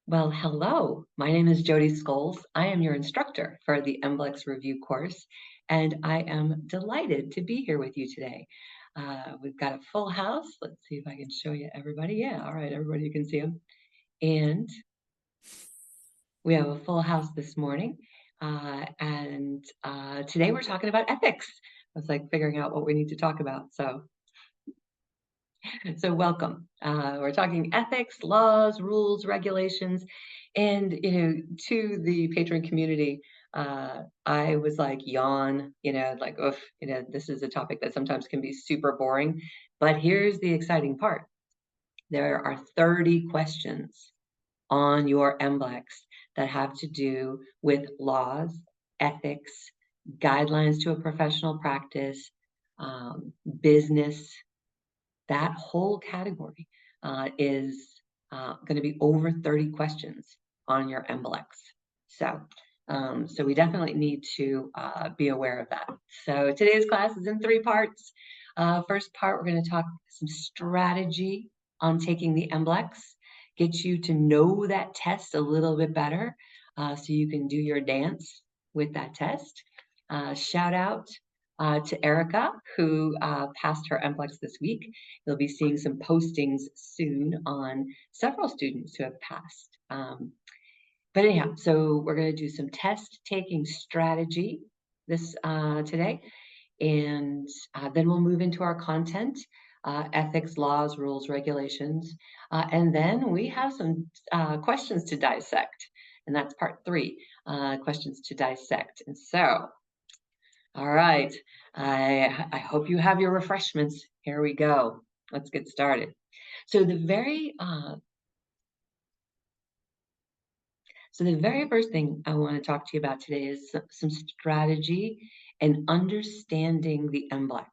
Well, hello. My name is Jody Scholes. I am your instructor for the MBLEx review course, and I am delighted to be here with you today. We've got a full house. Let's see if I can show you everybody. Yeah, all right, everybody, you can see them. And we have a full house this morning. And today we're talking about ethics. I was like figuring out what we need to talk about. So welcome. We're talking ethics, laws, rules, regulations, and to the patron community. I was like yawn, like oof, this is a topic that sometimes can be super boring. But here's the exciting part: there are 30 questions on your MBLEx that have to do with laws, ethics, guidelines to a professional practice, business. That whole category is going to be over 30 questions on your MBLEx. So we definitely need to be aware of that. So today's class is in 3 parts. First part, we're going to talk some strategy on taking the MBLEx, get you to know that test a little bit better so you can do your dance with that test. Shout out to Erica, who passed her MBLEx this week. You'll be seeing some postings soon on several students who have passed. But anyhow, so we're going to do some test taking strategy this today, and then we'll move into our content, ethics, laws, rules, regulations, and then we have some questions to dissect, and that's part 3, questions to dissect. And so, all right, I hope you have your refreshments. Here we go. Let's get started. So the very first thing I want to talk to you about today is some strategy and understanding the MBLEx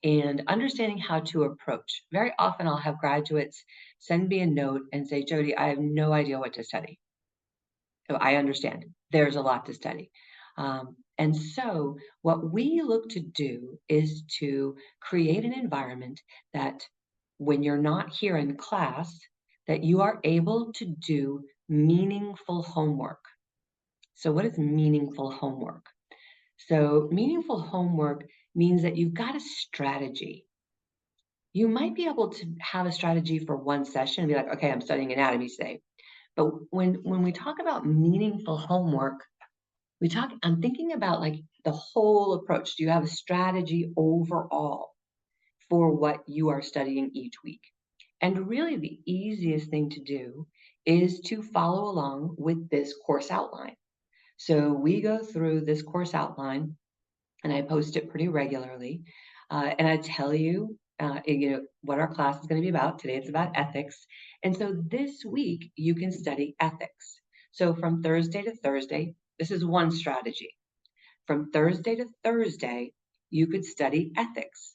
and understanding how to approach. Very often I'll have graduates send me a note and say, Jody, I have no idea what to study. So I understand there's a lot to study. And so what we look to do is to create an environment that when you're not here in class, that you are able to do meaningful homework. So what is meaningful homework? So meaningful homework means that you've got a strategy. You might be able to have a strategy for one session and be like, okay, I'm studying anatomy today. But when we talk about meaningful homework, I'm thinking about like the whole approach. Do you have a strategy overall for what you are studying each week? And really the easiest thing to do is to follow along with this course outline. So we go through this course outline and I post it pretty regularly. And I tell you, what our class is going to be about. Today it's about ethics. And so this week you can study ethics. So from Thursday to Thursday, this is one strategy. From Thursday to Thursday, you could study ethics,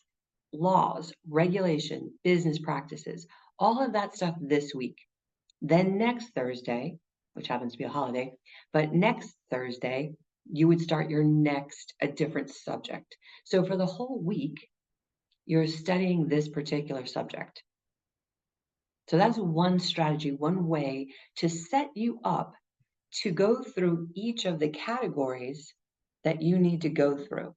laws, regulation, business practices, all of that stuff this week. Then next Thursday, which happens to be a holiday, but next Thursday, you would start a different subject. So for the whole week, you're studying this particular subject. So that's one strategy, one way to set you up to go through each of the categories that you need to go through.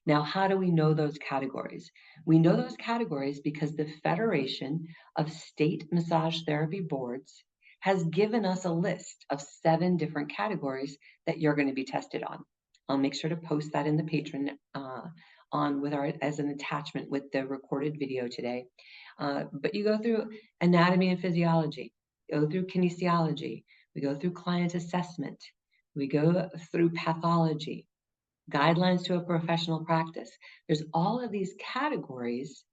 Now, how do we know those categories? We know those categories because the Federation of State Massage Therapy Boards has given us a list of 7 different categories that you're going to be tested on. I'll make sure to post that in the patron as an attachment with the recorded video today. But you go through anatomy and physiology, you go through kinesiology, we go through client assessment, we go through pathology, guidelines to a professional practice. There's all of these categories,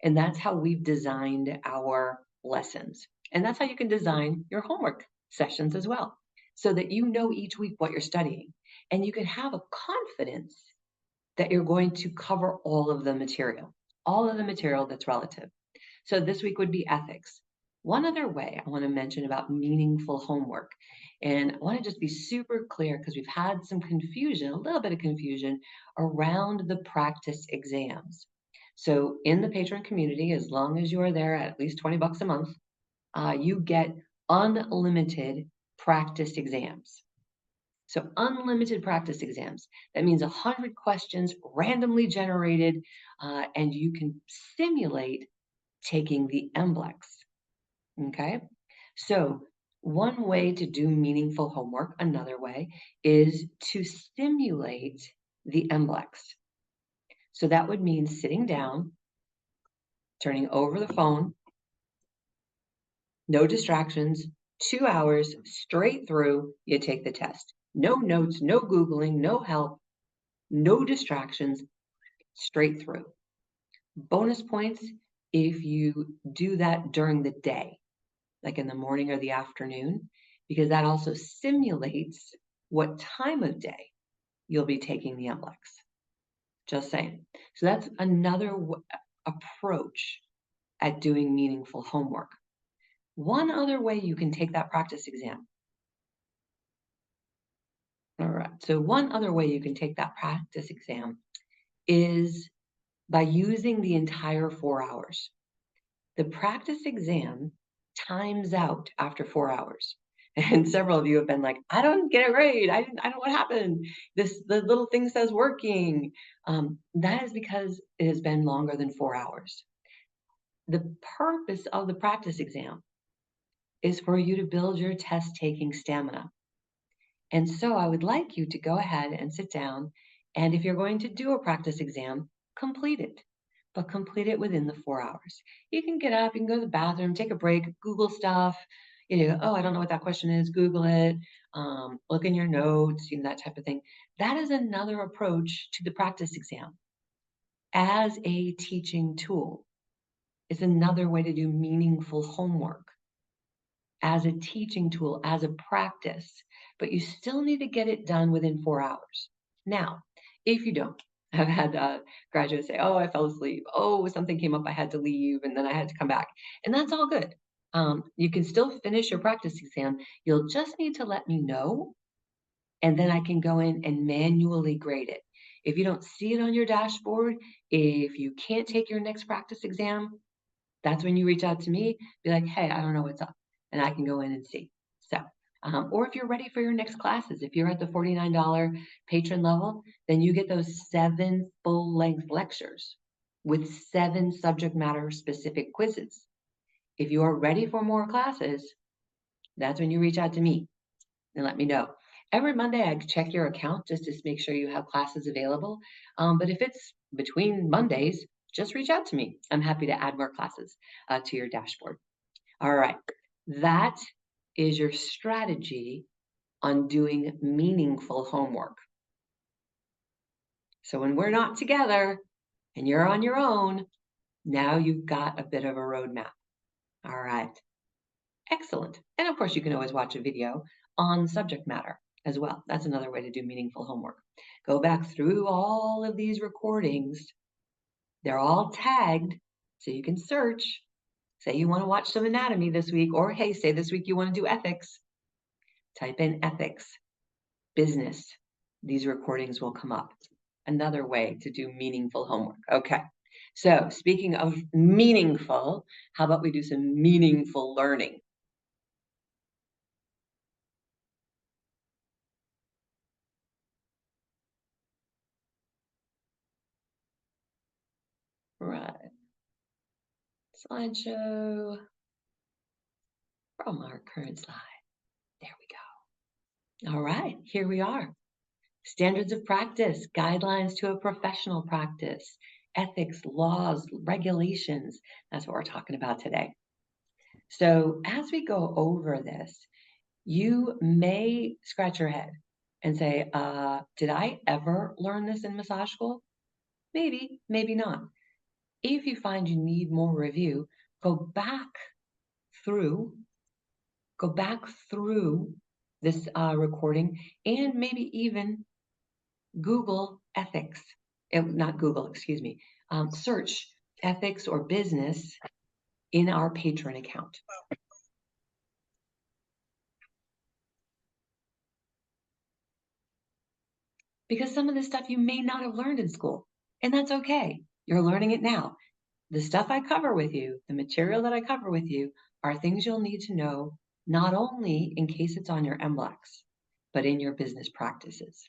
and that's how we've designed our lessons. And that's how you can design your homework sessions as well, so that you know each week what you're studying. And you can have a confidence that you're going to cover all of the material that's relative. So this week would be ethics. One other way I want to mention about meaningful homework, and I want to just be super clear because we've had some confusion, a little bit of confusion around the practice exams. So in the patron community, as long as you are there at least $20 a month, you get unlimited practice exams. So unlimited practice exams. That means 100 questions randomly generated, and you can simulate taking the MBLEx. Okay? So one way to do meaningful homework, another way, is to simulate the MBLEx. So that would mean sitting down, turning over the phone, no distractions, 2 hours straight through, you take the test. No notes, no Googling, no help, no distractions, straight through. Bonus points if you do that during the day, like in the morning or the afternoon, because that also simulates what time of day you'll be taking the MBLEx. Just saying. So that's another approach at doing meaningful homework. One other way you can take that practice exam. All right. So one other way you can take that practice exam is by using the entire 4 hours. The practice exam times out after 4 hours. And several of you have been like, I don't get a grade. I don't know what happened. The little thing says working. That is because it has been longer than 4 hours. The purpose of the practice exam is for you to build your test taking stamina. And so I would like you to go ahead and sit down. And if you're going to do a practice exam, complete it, but complete it within the 4 hours. You can get up, you can go to the bathroom, take a break, Google stuff. Oh, I don't know what that question is, Google it, look in your notes, that type of thing. That is another approach to the practice exam as a teaching tool. It's another way to do meaningful homework as a teaching tool, as a practice, but you still need to get it done within 4 hours. Now, if you don't, I've had graduates say, oh, I fell asleep. Oh, something came up, I had to leave, and then I had to come back. And that's all good. You can still finish your practice exam. You'll just need to let me know, and then I can go in and manually grade it. If you don't see it on your dashboard, if you can't take your next practice exam, that's when you reach out to me, be like, hey, I don't know what's up, and I can go in and see. So, or if you're ready for your next classes, if you're at the $49 patron level, then you get those 7 full-length lectures with 7 subject matter specific quizzes. If you are ready for more classes, that's when you reach out to me and let me know. Every Monday, I check your account just to make sure you have classes available. But if it's between Mondays, just reach out to me. I'm happy to add more classes to your dashboard. All right, that is your strategy on doing meaningful homework. So when we're not together and you're on your own, now you've got a bit of a roadmap. All right, excellent. And of course, you can always watch a video on subject matter as well. That's another way to do meaningful homework. Go back through all of these recordings. They're all tagged, so you can search. Say you want to watch some anatomy this week, or hey, say this week you want to do ethics. Type in ethics, business. These recordings will come up. Another way to do meaningful homework. Okay, so speaking of meaningful, how about we do some meaningful learning? Right. Slideshow from our current slide. There we go. All right, here we are. Standards of practice, guidelines to a professional practice, ethics, laws, regulations. That's what we're talking about today. So as we go over this, you may scratch your head and say, did I ever learn this in massage school? Maybe, maybe not. If you find you need more review, go back through this recording and maybe even Google ethics. Not Google, excuse me. Search ethics or business in our patron account. Because some of this stuff you may not have learned in school, and that's okay. You're learning it now. The stuff I cover with you, the material that I cover with you, are things you'll need to know not only in case it's on your MBLEx, but in your business practices.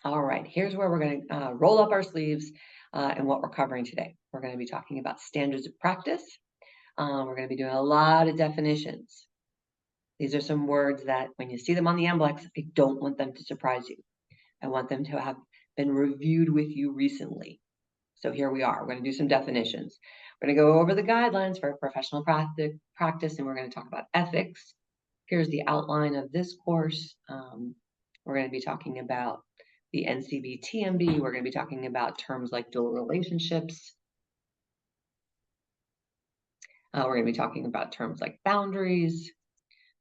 All right, here's where we're going to roll up our sleeves and what we're covering today. We're going to be talking about standards of practice. We're going to be doing a lot of definitions. These are some words that when you see them on the MBLEx, I don't want them to surprise you. I want them to have been reviewed with you recently. So here we are. We're going to do some definitions. We're going to go over the guidelines for professional practice, and we're going to talk about ethics. Here's the outline of this course. We're going to be talking about the NCBTMB. We're going to be talking about terms like dual relationships. We're going to be talking about terms like boundaries.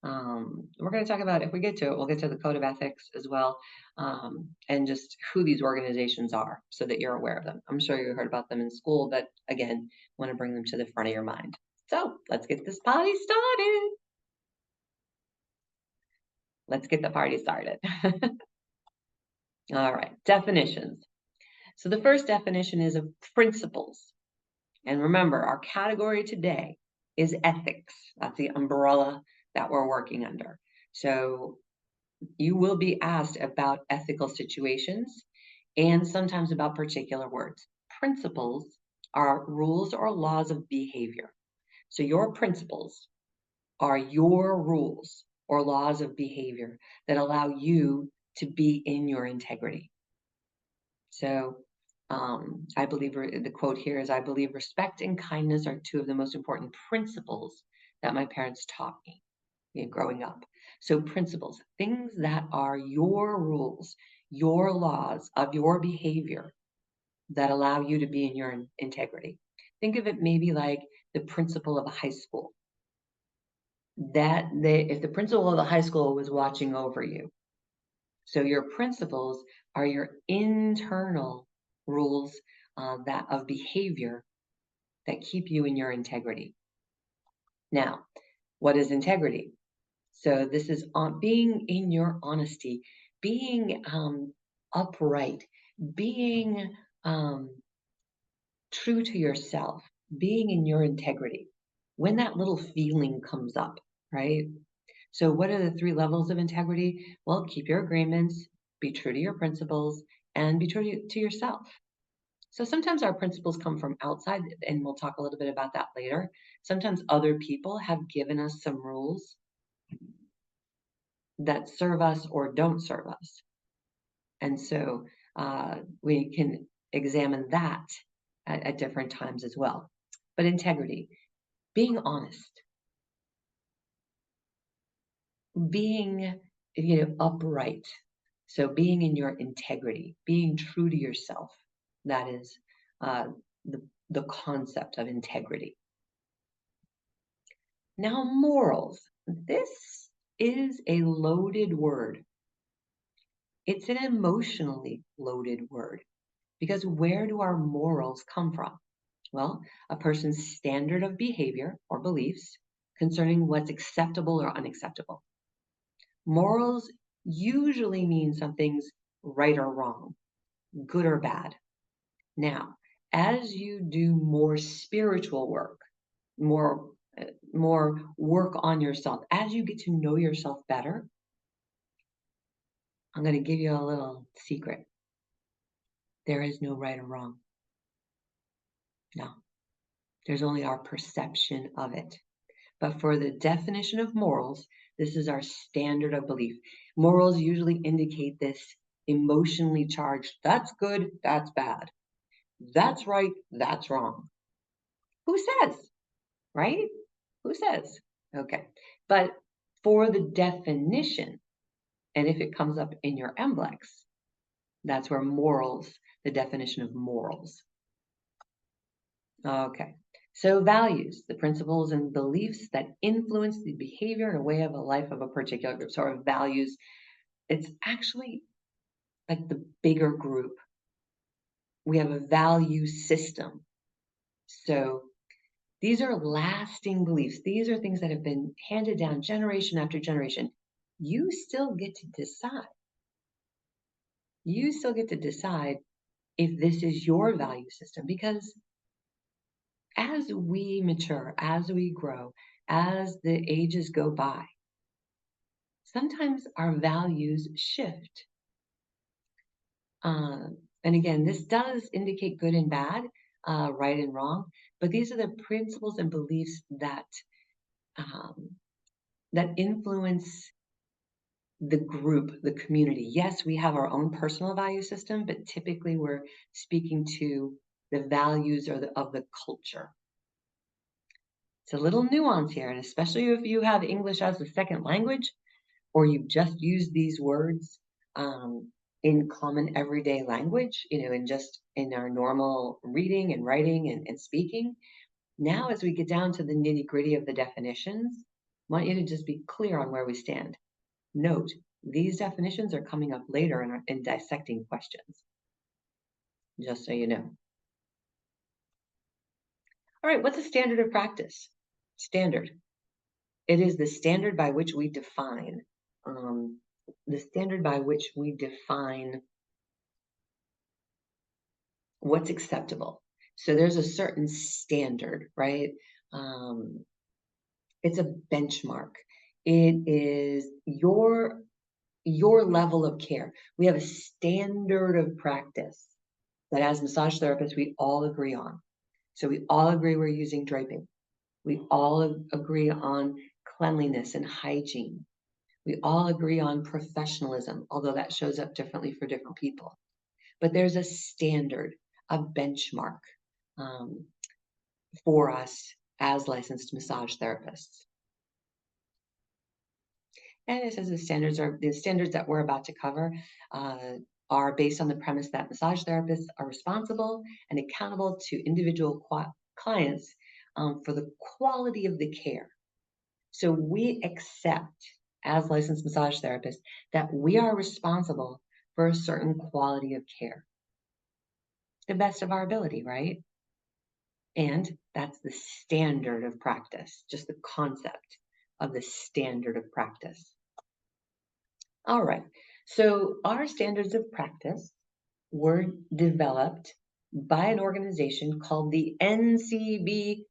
We're going to talk about, if we get to it, we'll get to the code of ethics as well, and just who these organizations are so that you're aware of them. I'm sure you heard about them in school, but again, want to bring them to the front of your mind. So let's get this party started. Let's get the party started. All right, definitions. So the first definition is of principles. And remember, our category today is ethics. That's the umbrella that we're working under. So you will be asked about ethical situations and sometimes about particular words. Principles are rules or laws of behavior. So your principles are your rules or laws of behavior that allow you to be in your integrity. So I believe the quote here is, I believe respect and kindness are two of the most important principles that my parents taught me growing up. So principles, things that are your rules, your laws of your behavior that allow you to be in your integrity. Think of it maybe like the principal of a high school. If the principal of the high school was watching over you, so your principles are your internal rules that of behavior that keep you in your integrity. Now, what is integrity? So this is being in your honesty, being upright, being true to yourself, being in your integrity. When that little feeling comes up, right? So what are the 3 levels of integrity? Well, keep your agreements, be true to your principles, and be true to yourself. So sometimes our principles come from outside, and we'll talk a little bit about that later. Sometimes other people have given us some rules that serve us or don't serve us. And so we can examine that at different times as well. But integrity, being honest, being upright. So being in your integrity, being true to yourself, that is the concept of integrity. Now, morals. This is a loaded word. It's an emotionally loaded word because where do our morals come from? Well, a person's standard of behavior or beliefs concerning what's acceptable or unacceptable. Morals usually mean something's right or wrong, good or bad. Now, as you do more spiritual work, more work on yourself, as you get to know yourself better, I'm going to give you a little secret. There is no right or wrong. No, there's only our perception of it. But for the definition of morals, this is our standard of belief. Morals usually indicate this emotionally charged, that's good, that's bad. That's right, that's wrong. Who says? Right? Who says? Okay. But for the definition, and if it comes up in your MBLEx, that's where morals, the definition of morals. Okay. So values, the principles and beliefs that influence the behavior and way of a life of a particular group. So our values, it's actually like the bigger group. We have a value system. So these are lasting beliefs. These are things that have been handed down generation after generation. You still get to decide. You still get to decide if this is your value system, because as we mature, as we grow, as the ages go by. Sometimes our values shift. And again, this does indicate good and bad, right and wrong, but these are the principles and beliefs um, that influence the group, the community. Yes, we have our own personal value system, but typically we're speaking to the values of the culture. It's a little nuance here, and especially if you have English as a second language, or you just use these words in common everyday language, and just in our normal reading and writing and speaking. Now, as we get down to the nitty-gritty of the definitions, I want you to just be clear on where we stand. Note, these definitions are coming up later in dissecting questions, just so you know. All right, what's a standard of practice? Standard. It is the standard by which we define, what's acceptable. So there's a certain standard, right? It's a benchmark. It is your level of care. We have a standard of practice that as massage therapists, we all agree on. So we all agree we're using draping. We all agree on cleanliness and hygiene. We all agree on professionalism, although that shows up differently for different people. But there's a standard, a benchmark for us as licensed massage therapists. And it says the standards that we're about to cover are based on the premise that massage therapists are responsible and accountable to individual clients for the quality of the care. So we accept, as licensed massage therapists, that we are responsible for a certain quality of care. The best of our ability, right? And that's the standard of practice, just the concept of the standard of practice. All right, so our standards of practice were developed by an organization called the NCBTMB.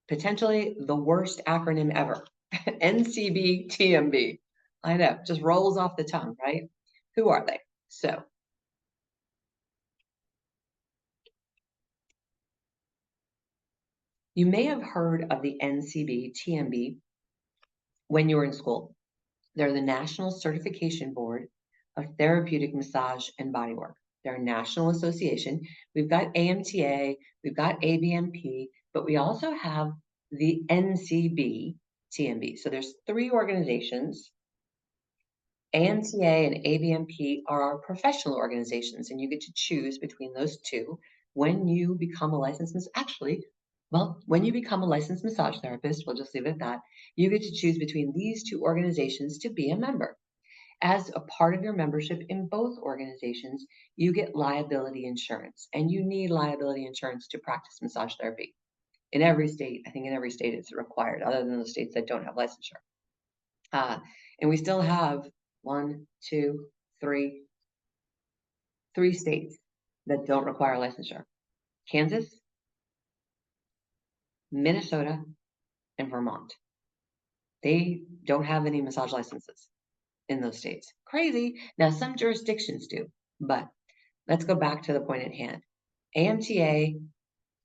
Potentially the worst acronym ever. NCBTMB. I know, just rolls off the tongue, right? Who are they? So, you may have heard of the NCBTMB when you were in school. They're the National Certification Board of Therapeutic Massage and Bodywork. They're a national association. We've got AMTA, we've got ABMP, but we also have the NCBTMB. So there's 3 organizations. AMTA and ABMP are our professional organizations, and you get to choose between those 2 when you become a licensed when you become a licensed massage therapist, we'll just leave it at that, you get to choose between these 2 organizations to be a member. As a part of your membership in both organizations, you get liability insurance, and you need liability insurance to practice massage therapy. In every state, I think in every state it's required, other than the states that don't have licensure. And we still have 3 states that don't require licensure: Kansas, Minnesota, and Vermont. They don't have any massage licenses in those states. Crazy. Now, some jurisdictions do, but let's go back to the point at hand. AMTA,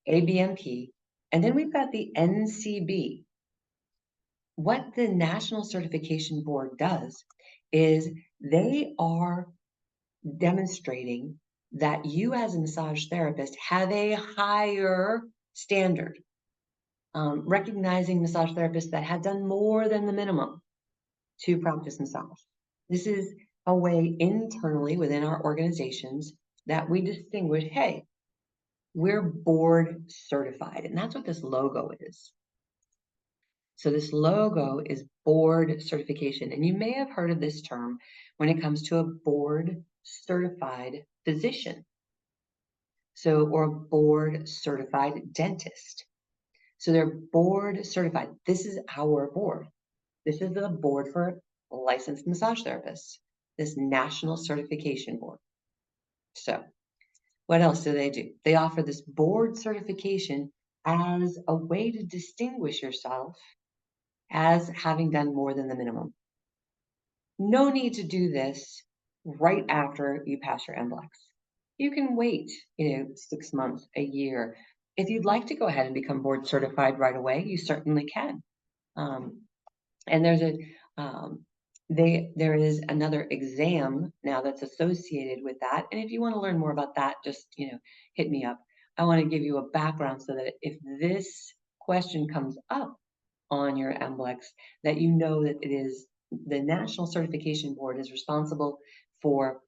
ABMP, and then we've got the NCB. What the National Certification Board does is they are demonstrating that you as a massage therapist have a higher standard, recognizing massage therapists that have done more than the minimum to practice massage. This is a way internally within our organizations that we distinguish, hey, we're board certified, and that's what this logo is. So this logo is board certification, and you may have heard of this term when it comes to a board certified physician. So, or a board certified dentist. So they're board certified. This is our board. This is the board for licensed massage therapists, this national certification board. So what else do? They offer this board certification as a way to distinguish yourself as having done more than the minimum. No need to do this right after you pass your MBLEx. You can wait, 6 months, a year. If you'd like to go ahead and become board certified right away, you certainly can. Um, and there is another exam now that's associated with that. And if you want to learn more about that, just hit me up. I want to give you a background so that if this question comes up on your MBLEx, that you know that it is the National Certification Board is responsible for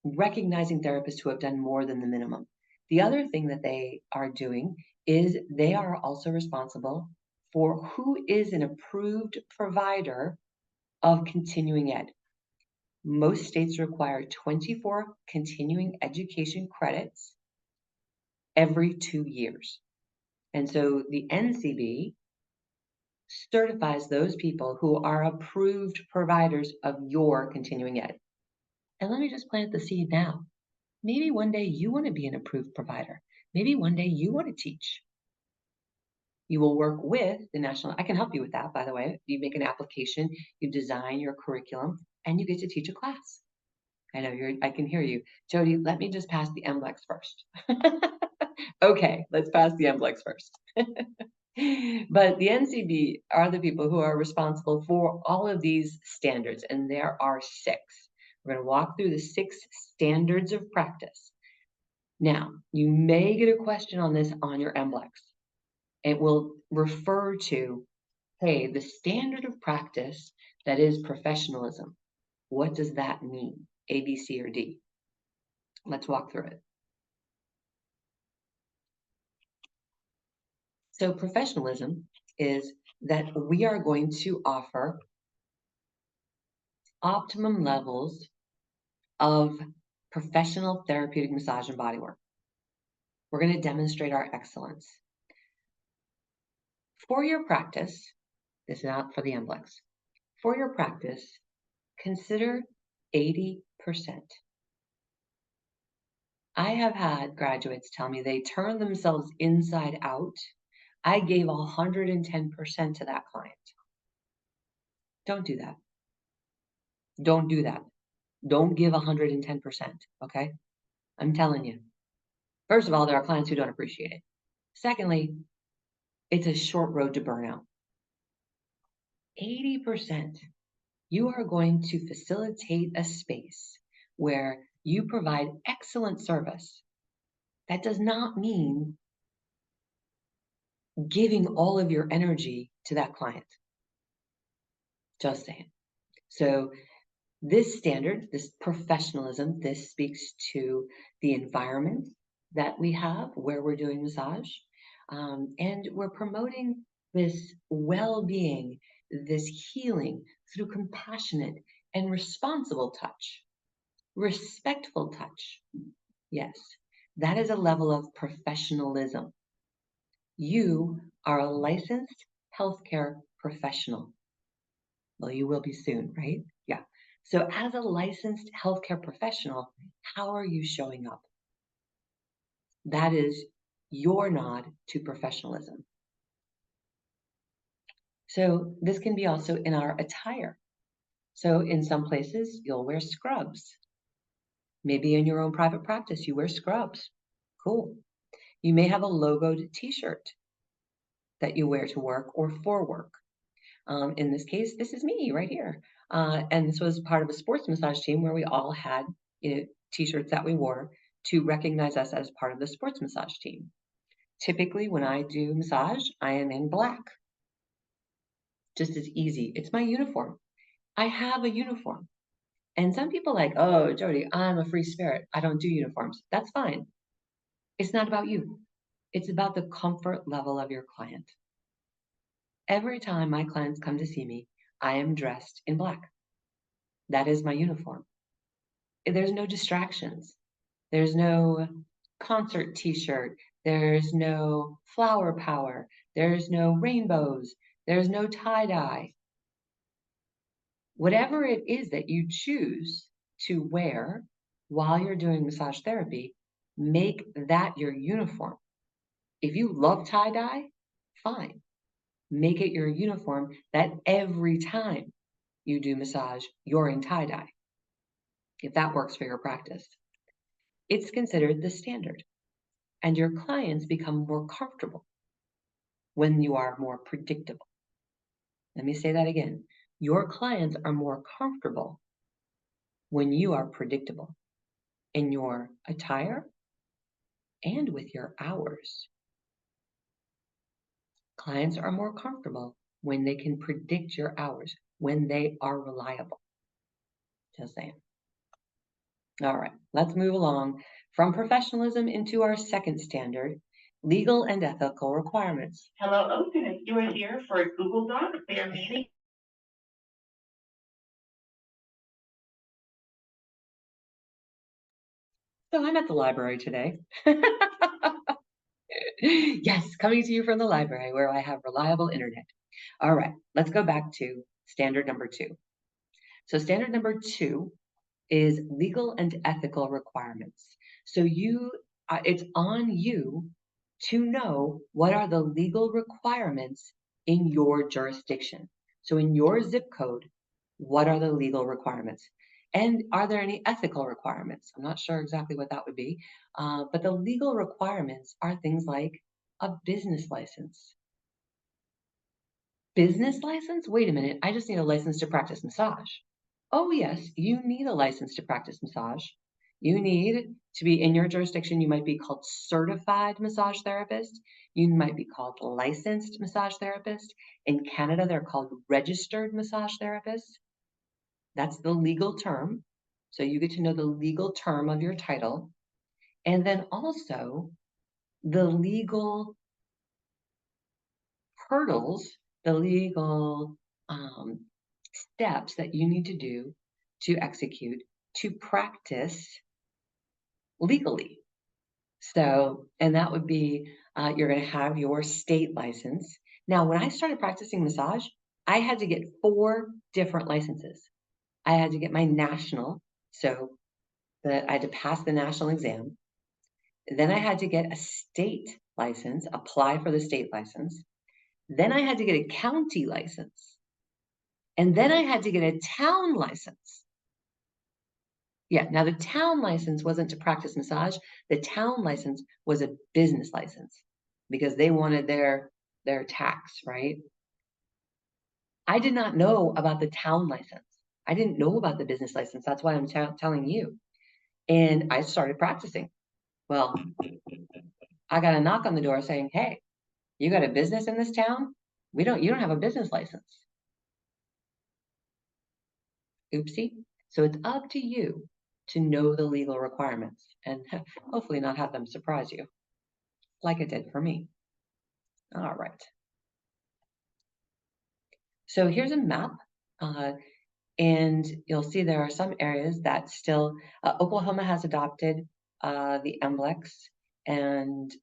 recognizing therapists who have done more than the minimum. The other thing that they are doing is they are also responsible for who is an approved provider of continuing ed. Most states require 24 continuing education credits every 2 years. And so the NCB certifies those people who are approved providers of your continuing ed. And let me just plant the seed now. Maybe one day you want to be an approved provider. Maybe one day you want to teach. You will work with the national, I can help you with that, by the way. You make an application, you design your curriculum, and you get to teach a class. I can hear you. Jody, let me just pass the MBLEx first. Okay, let's pass the MBLEx first. But the NCB are the people who are responsible for all of these standards, and there are 6. We're going to walk through the 6 standards of practice. Now, you may get a question on this on your MBLEx. It will refer to, hey, the standard of practice that is professionalism. What does that mean? A, B, C, or D? Let's walk through it. So professionalism is that we are going to offer optimum levels of professional therapeutic massage and bodywork. We're going to demonstrate our excellence. For your practice, this is not for the MBLEx. For your practice, consider 80%. I have had graduates tell me they turn themselves inside out. I gave 110% to that client. Don't do that. Don't do that. Don't give 110%, okay? I'm telling you. First of all, there are clients who don't appreciate it. Secondly, it's a short road to burnout. 80%. You are going to facilitate a space where you provide excellent service. That does not mean giving all of your energy to that client. Just saying. So this standard, this professionalism, this speaks to the environment that we have where we're doing massage. And we're promoting this well-being, this healing through compassionate and responsible touch, respectful touch. Yes, that is a level of professionalism. You are a licensed healthcare professional. Well, you will be soon, right? Yeah. So as a licensed healthcare professional, how are you showing up? That is your nod to professionalism. So this can be also in our attire. So in some places, you'll wear scrubs. Maybe in your own private practice, you wear scrubs. Cool. You may have a logoed t-shirt that you wear to work or for work. In this case, this is me right here. And this was part of a sports massage team where we all had t-shirts that we wore to recognize us as part of the sports massage team. Typically, when I do massage, I am in black. Just as easy. It's my uniform. I have a uniform. And some people like, oh, Jody, I'm a free spirit. I don't do uniforms. That's fine. It's not about you. It's about the comfort level of your client. Every time my clients come to see me, I am dressed in black. That is my uniform. There's no distractions. There's no concert t-shirt. There's no flower power. There's no rainbows. There's no tie-dye. Whatever it is that you choose to wear while you're doing massage therapy, make that your uniform. If you love tie-dye, fine. Make it your uniform that every time you do massage, you're in tie-dye, if that works for your practice. It's considered the standard, and your clients become more comfortable when you are more predictable. Let me say that again. Your clients are more comfortable when you are predictable in your attire and with your hours. Clients are more comfortable when they can predict your hours, when they are reliable. Just saying. All right, let's move along from professionalism into our second standard, legal and ethical requirements. Hello, Open. You are here for a Google Doc. They are meeting. So I'm at the library today. Yes, coming to you from the library where I have reliable internet. All right, let's go back to standard number 2. So standard number 2 is legal and ethical requirements. So it's on you to know what are the legal requirements in your jurisdiction. So in your zip code, what are the legal requirements? And are there any ethical requirements? I'm not sure exactly what that would be, but the legal requirements are things like a business license. Business license? Wait a minute, I just need a license to practice massage. Oh, yes, you need a license to practice massage. You need to be in your jurisdiction. You might be called certified massage therapist. You might be called licensed massage therapist. In Canada, they're called registered massage therapists. That's the legal term. So you get to know the legal term of your title. And then also the legal hurdles, the legal steps that you need to do to execute to practice legally. So, and that would be you're going to have your state license. Now, when I started practicing massage, I had to get 4 different licenses. I had to get my national, so that I had to pass the national exam. Then I had to get a state license, apply for the state license. Then I had to get a county license. And then I had to get a town license. Yeah, now the town license wasn't to practice massage. The town license was a business license because they wanted their tax, right? I did not know about the town license. I didn't know about the business license. That's why I'm telling you. And I started practicing. Well, I got a knock on the door saying, "Hey, you got a business in this town? You don't have a business license." Oopsie. So it's up to you to know the legal requirements and hopefully not have them surprise you like it did for me. All right. So here's a map, and you'll see there are some areas that still, Oklahoma has adopted the MBLEx, and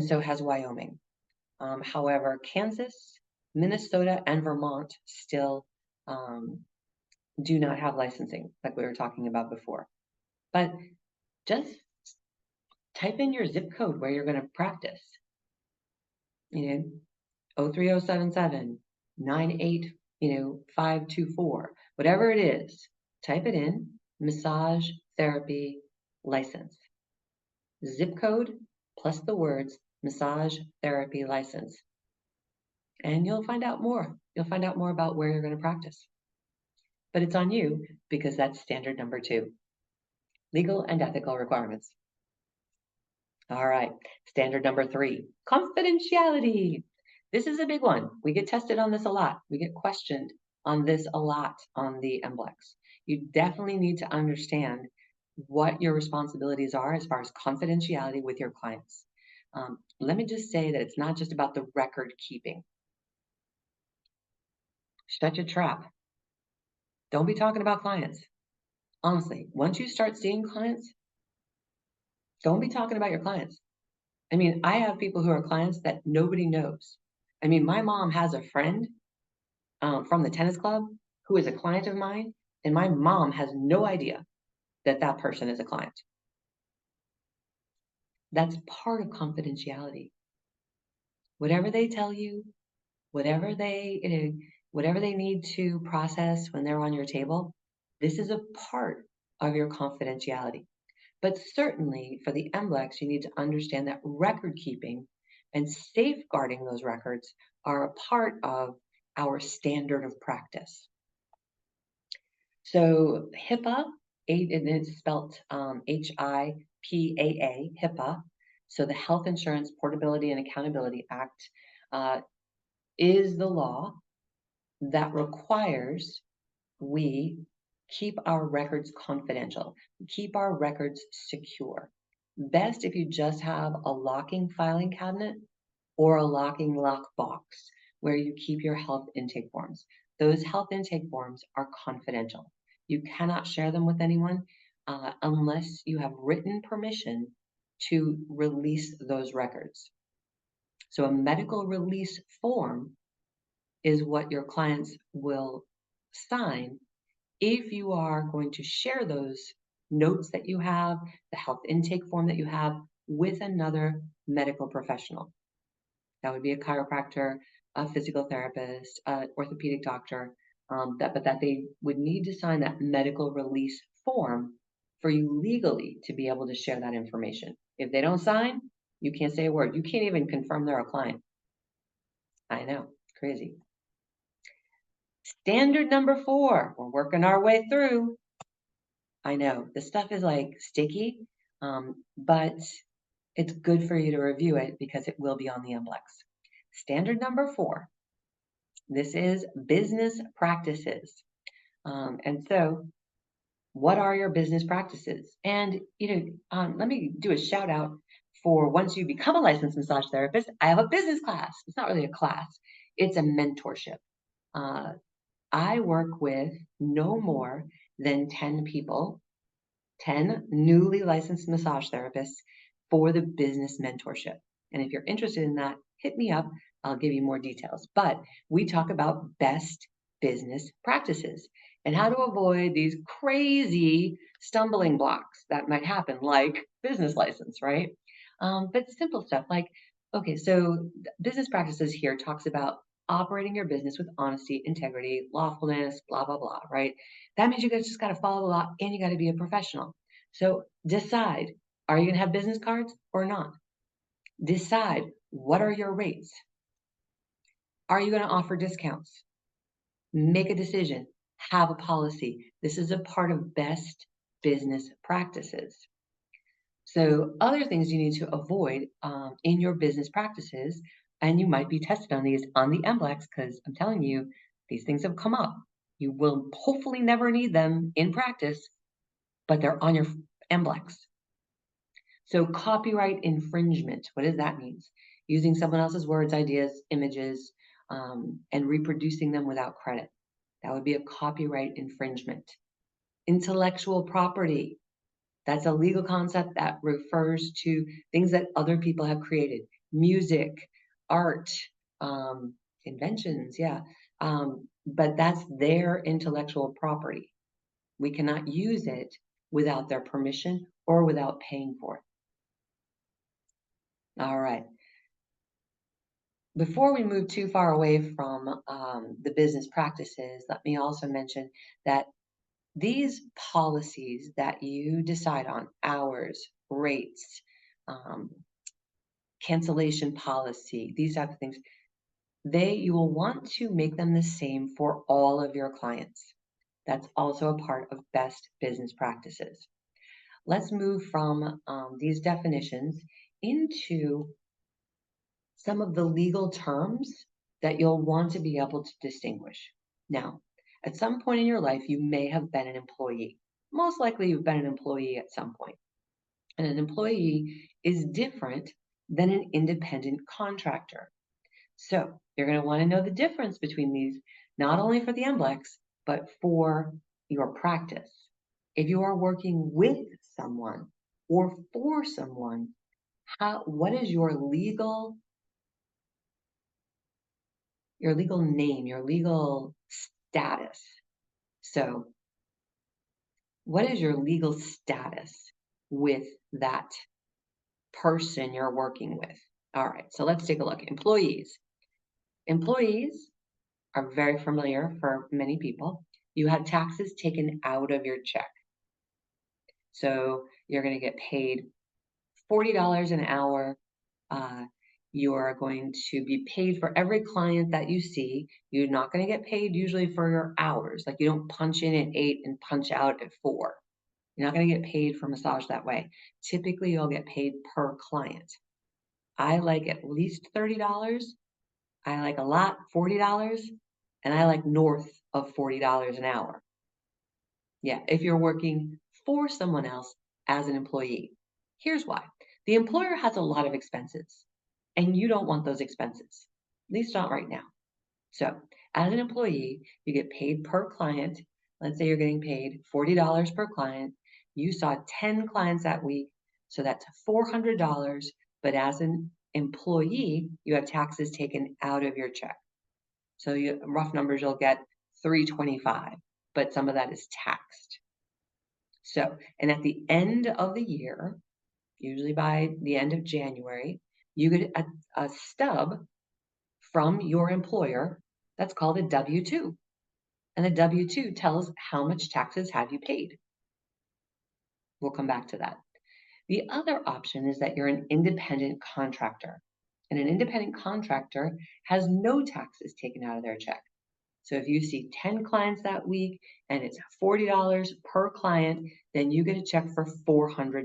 so has Wyoming. However, Kansas, Minnesota, and Vermont still do not have licensing, like we were talking about before. But just type in your zip code where you're going to practice. 03077, 98, 524, whatever it is, type it in, massage therapy license. Zip code plus the words massage therapy license. And you'll find out more. You'll find out more about where you're going to practice. But it's on you because that's standard number 2. Legal and ethical requirements. All right, standard number 3, confidentiality. This is a big one. We get tested on this a lot. We get questioned on this a lot on the MBLEx. You definitely need to understand what your responsibilities are as far as confidentiality with your clients. Let me just say that it's not just about the record keeping. Shut your trap. Don't be talking about clients. Honestly, once you start seeing clients, don't be talking about your clients. I mean, I have people who are clients that nobody knows. I mean, my mom has a friend from the tennis club who is a client of mine, and my mom has no idea that that person is a client. That's part of confidentiality. Whatever they tell you, whatever whatever they need to process when they're on your table, this is a part of your confidentiality. But certainly for the MBLEx, you need to understand that record keeping and safeguarding those records are a part of our standard of practice. So HIPAA, and it's spelled HIPAA, HIPAA. So the Health Insurance Portability and Accountability Act uh, is the law that requires we keep our records confidential, keep our records secure. Best if you just have a locking filing cabinet or a locking lockbox where you keep your health intake forms. Those health intake forms are confidential. You cannot share them with anyone unless you have written permission to release those records. So a medical release form is what your clients will sign if you are going to share those notes that you have, the health intake form that you have with another medical professional. That would be a chiropractor, a physical therapist, an orthopedic doctor, but that they would need to sign that medical release form for you legally to be able to share that information. If they don't sign, you can't say a word. You can't even confirm they're a client. I know, crazy. Standard number 4, we're working our way through. I know, this stuff is like sticky, but it's good for you to review it because it will be on the MBLEx. Standard number 4, this is business practices. And so what are your business practices? And, let me do a shout out for once you become a licensed massage therapist, I have a business class. It's not really a class. It's a mentorship. I work with no more than 10 people, 10 newly licensed massage therapists for the business mentorship. And if you're interested in that, hit me up. I'll give you more details. But we talk about best business practices and how to avoid these crazy stumbling blocks that might happen, like business license, right? But simple stuff like, okay, so business practices here talks about operating your business with honesty, integrity, lawfulness, blah, blah, blah, right? That means you guys just got to follow the law and you got to be a professional. So decide, are you going to have business cards or not? Decide, what are your rates? Are you going to offer discounts? Make a decision, have a policy. This is a part of best business practices. So other things you need to avoid in your business practices, and you might be tested on these on the MBLEx because I'm telling you, these things have come up. You will hopefully never need them in practice, but they're on your MBLEx. So copyright infringement, what does that mean? Using someone else's words, ideas, images, and reproducing them without credit. That would be a copyright infringement. Intellectual property, that's a legal concept that refers to things that other people have created. Music, art, inventions, yeah. But that's their intellectual property. We cannot use it without their permission or without paying for it. All right. Before we move too far away from the business practices, let me also mention that these policies that you decide on, hours, rates, um, cancellation policy, these type of things, you will want to make them the same for all of your clients. That's also a part of best business practices. Let's move from these definitions into some of the legal terms that you'll want to be able to distinguish. Now, at some point in your life, you may have been an employee. Most likely, you've been an employee at some point. And an employee is different than an independent contractor. So you're going to want to know the difference between these, not only for the MBLEx, but for your practice. If you are working with someone or for someone, what is your legal name, your legal status? So what is your legal status with that person you're working with. All right, so let's take a look. Employees. Employees are very familiar for many people. You have taxes taken out of your check. So you're going to get paid $40 an hour. Uh, you are going to be paid for every client that you see. You're not going to get paid usually for your hours. Like you don't punch in at 8 and punch out at 4. You're not going to get paid for massage that way. Typically, you'll get paid per client. I like at least $30. I like a lot, $40. And I like north of $40 an hour. Yeah, if you're working for someone else as an employee. Here's why. The employer has a lot of expenses, and you don't want those expenses, at least not right now. So, as an employee, you get paid per client. Let's say you're getting paid $40 per client. You saw 10 clients that week, so that's $400. But as an employee, you have taxes taken out of your check. So, rough numbers, you'll get $325, but some of that is taxed. So, and at the end of the year, usually by the end of January, you get a stub from your employer that's called a W-2. And the W-2 tells how much taxes have you paid. We'll come back to that. The other option is that you're an independent contractor. And an independent contractor has no taxes taken out of their check. So if you see 10 clients that week and it's $40 per client, then you get a check for $400.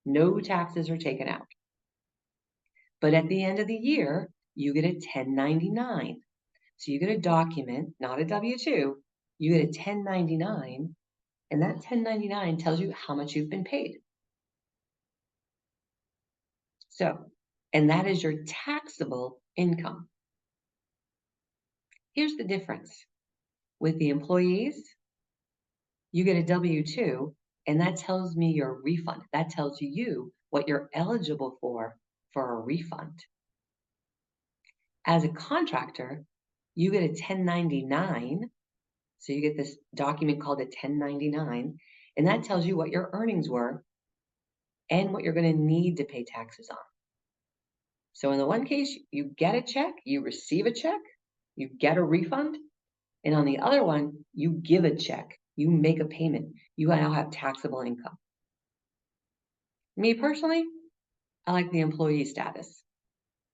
No taxes are taken out. But at the end of the year, you get a 1099. So you get a document, not a W-2, you get a 1099, and that 1099 tells you how much you've been paid. So, and that is your taxable income. Here's the difference. With the employees, you get a W-2, and that tells me your refund. That tells you what you're eligible for a refund. As a contractor, you get a 1099. So you get this document called a 1099, and that tells you what your earnings were and what you're going to need to pay taxes on. So in the one case, you get a check, you receive a check, you get a refund. And on the other one, you give a check, you make a payment, you now have taxable income. Me personally, I like the employee status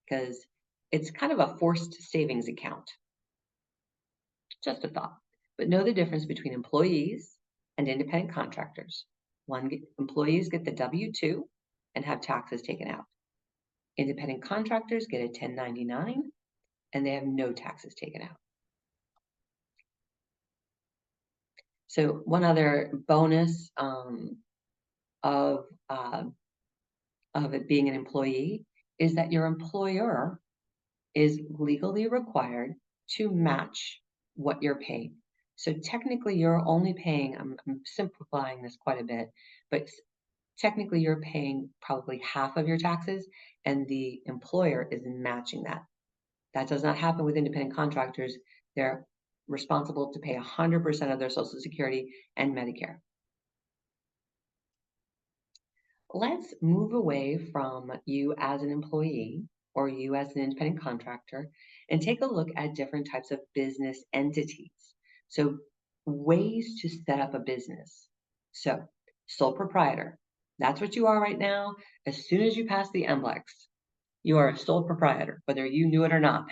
because it's kind of a forced savings account. Just a thought. But know the difference between employees and independent contractors. Employees get the W-2 and have taxes taken out. Independent contractors get a 1099 and they have no taxes taken out. So one other bonus of it being an employee is that your employer is legally required to match what you're paid. So technically you're only paying, I'm simplifying this quite a bit, but technically you're paying probably half of your taxes and the employer is matching that. That does not happen with independent contractors. They're responsible to pay 100% of their Social Security and Medicare. Let's move away from you as an employee or you as an independent contractor and take a look at different types of business entities. So ways to set up a business. So sole proprietor, that's what you are right now. As soon as you pass the MBLEx, you are a sole proprietor, whether you knew it or not.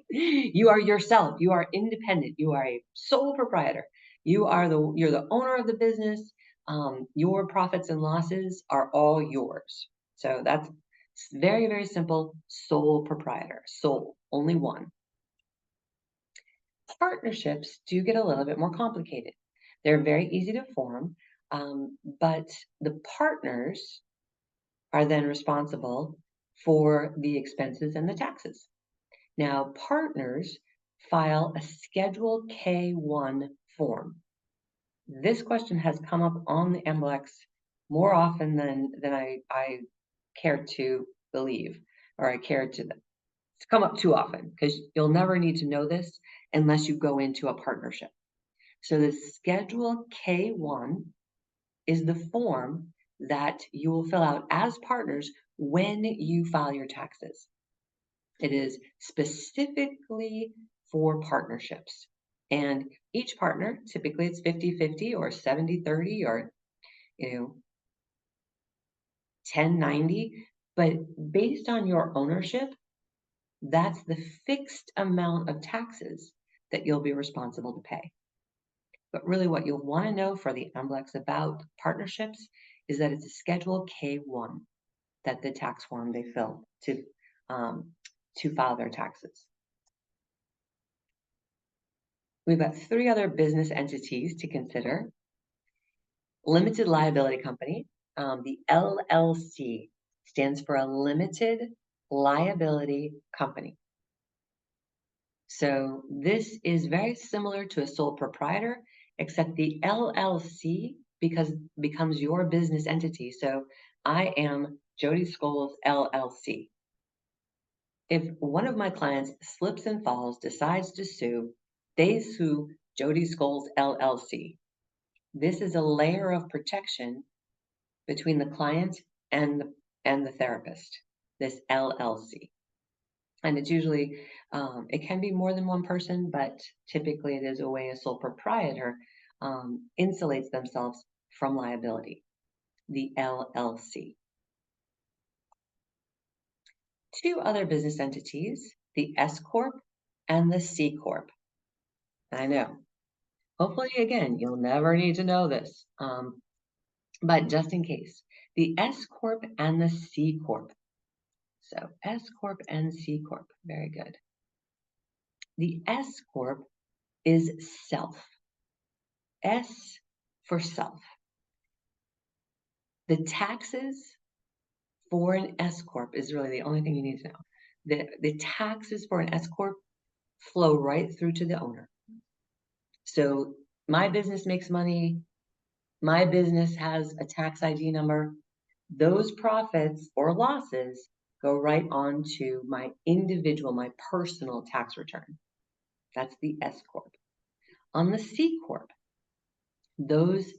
You are yourself. You are independent. You are a sole proprietor. You're the owner of the business. Your profits and losses are all yours. So that's very, very simple. Sole proprietor. Sole, only one. Partnerships do get a little bit more complicated. They're very easy to form, but the partners are then responsible for the expenses and the taxes. Now, partners file a Schedule K-1 form. This question has come up on the MBLEx more often than I care to believe, or I care to. It's come up too often because you'll never need to know this unless you go into a partnership. So the Schedule K-1 is the form that you will fill out as partners when you file your taxes. It is specifically for partnerships. And each partner, typically it's 50-50 or 70-30 or 10-90, but based on your ownership, that's the fixed amount of taxes that you'll be responsible to pay. But really what you'll want to know for the MBLEx about partnerships is that it's a Schedule K1 that the tax form they fill to file their taxes. We've got 3 other business entities to consider. Limited liability company, the LLC stands for a limited liability company. So this is very similar to a sole proprietor, except the LLC becomes your business entity. So I am Jody Scholes LLC. If one of my clients slips and falls, decides to sue, they sue Jody Scholes LLC. This is a layer of protection between the client and the therapist, this LLC. And it's usually, it can be more than one person, but typically it is a way a sole proprietor insulates themselves from liability, the LLC. 2 other business entities, the S Corp and the C Corp. I know. Hopefully, again, you'll never need to know this, but just in case, the S Corp and the C Corp. So S Corp and C Corp, very good. The S Corp is self. S for self. The taxes for an S Corp is really the only thing you need to know. The taxes for an S Corp flow right through to the owner. So my business makes money, my business has a tax ID number, those profits or losses go right on to my individual, my personal tax return. That's the S Corp. On the C Corp, those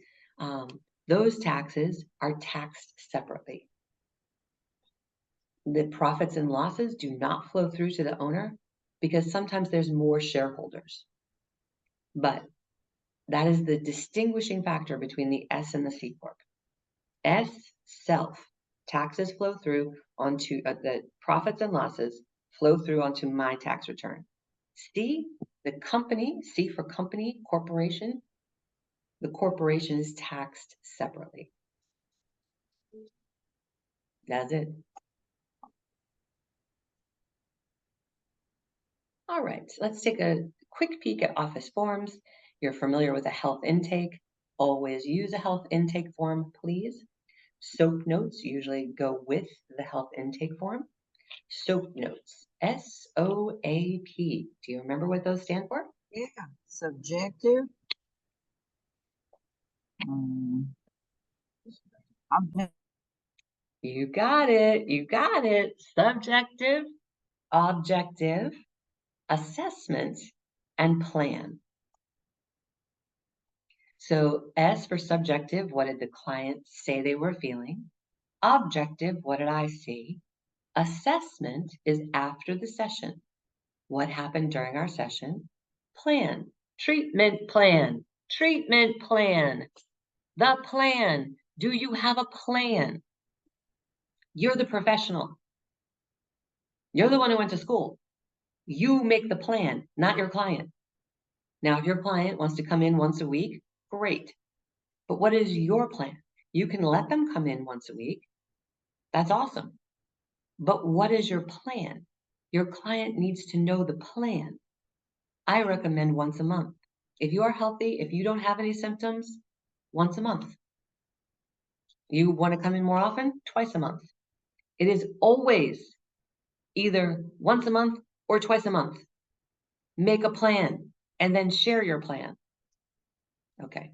taxes are taxed separately. The profits and losses do not flow through to the owner because sometimes there's more shareholders. But that is the distinguishing factor between the S and the C Corp. S, self, taxes flow through onto the profits and losses flow through onto my tax return. C, the company, C for company, corporation, the corporation is taxed separately. That's it. All right, let's take a quick peek at office forms. You're familiar with a health intake. Always use a health intake form, please. SOAP notes usually go with the health intake form. SOAP notes, SOAP. Do you remember what those stand for? Yeah, subjective. Objective. You got it. You got it. Subjective, objective, assessment, and plan. So S for subjective, what did the client say they were feeling? Objective, what did I see? Assessment is after the session. What happened during our session? Plan, treatment plan, treatment plan. The plan. Do you have a plan? You're the professional. You're the one who went to school. You make the plan, not your client. Now, if your client wants to come in once a week, great. But what is your plan? You can let them come in once a week. That's awesome. But what is your plan? Your client needs to know the plan. I recommend once a month. If you are healthy, if you don't have any symptoms, once a month. You want to come in more often? Twice a month. It is always either once a month or twice a month. Make a plan and then share your plan. Okay,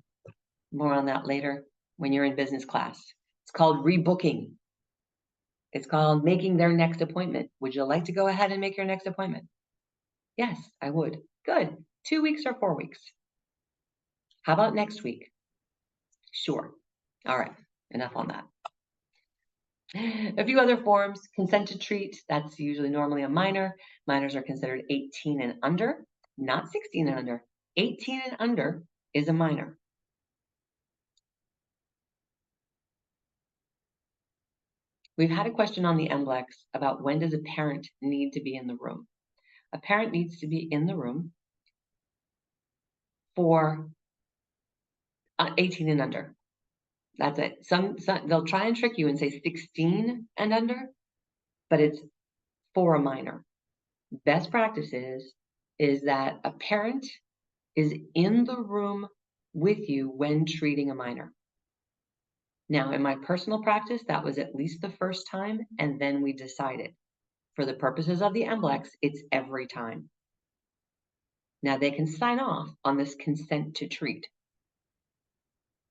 more on that later when you're in business class. It's called rebooking. It's called making their next appointment. Would you like to go ahead and make your next appointment? Yes, I would. Good. 2 weeks or 4 weeks? How about next week? Sure. All right. Enough on that. A few other forms: consent to treat, that's usually normally a minor. Minors are considered 18 and under, not 16 and under. 18 and under is a minor. We've had a question on the MBLEx about when does a parent need to be in the room. A parent needs to be in the room for 18 and under. That's it. Some they'll try and trick you and say 16 and under, but it's for a minor. Best practices is that a parent is in the room with you when treating a minor. Now, in my personal practice, that was at least the first time, and then we decided, for the purposes of the MBLEx, it's every time. Now, they can sign off on this consent to treat,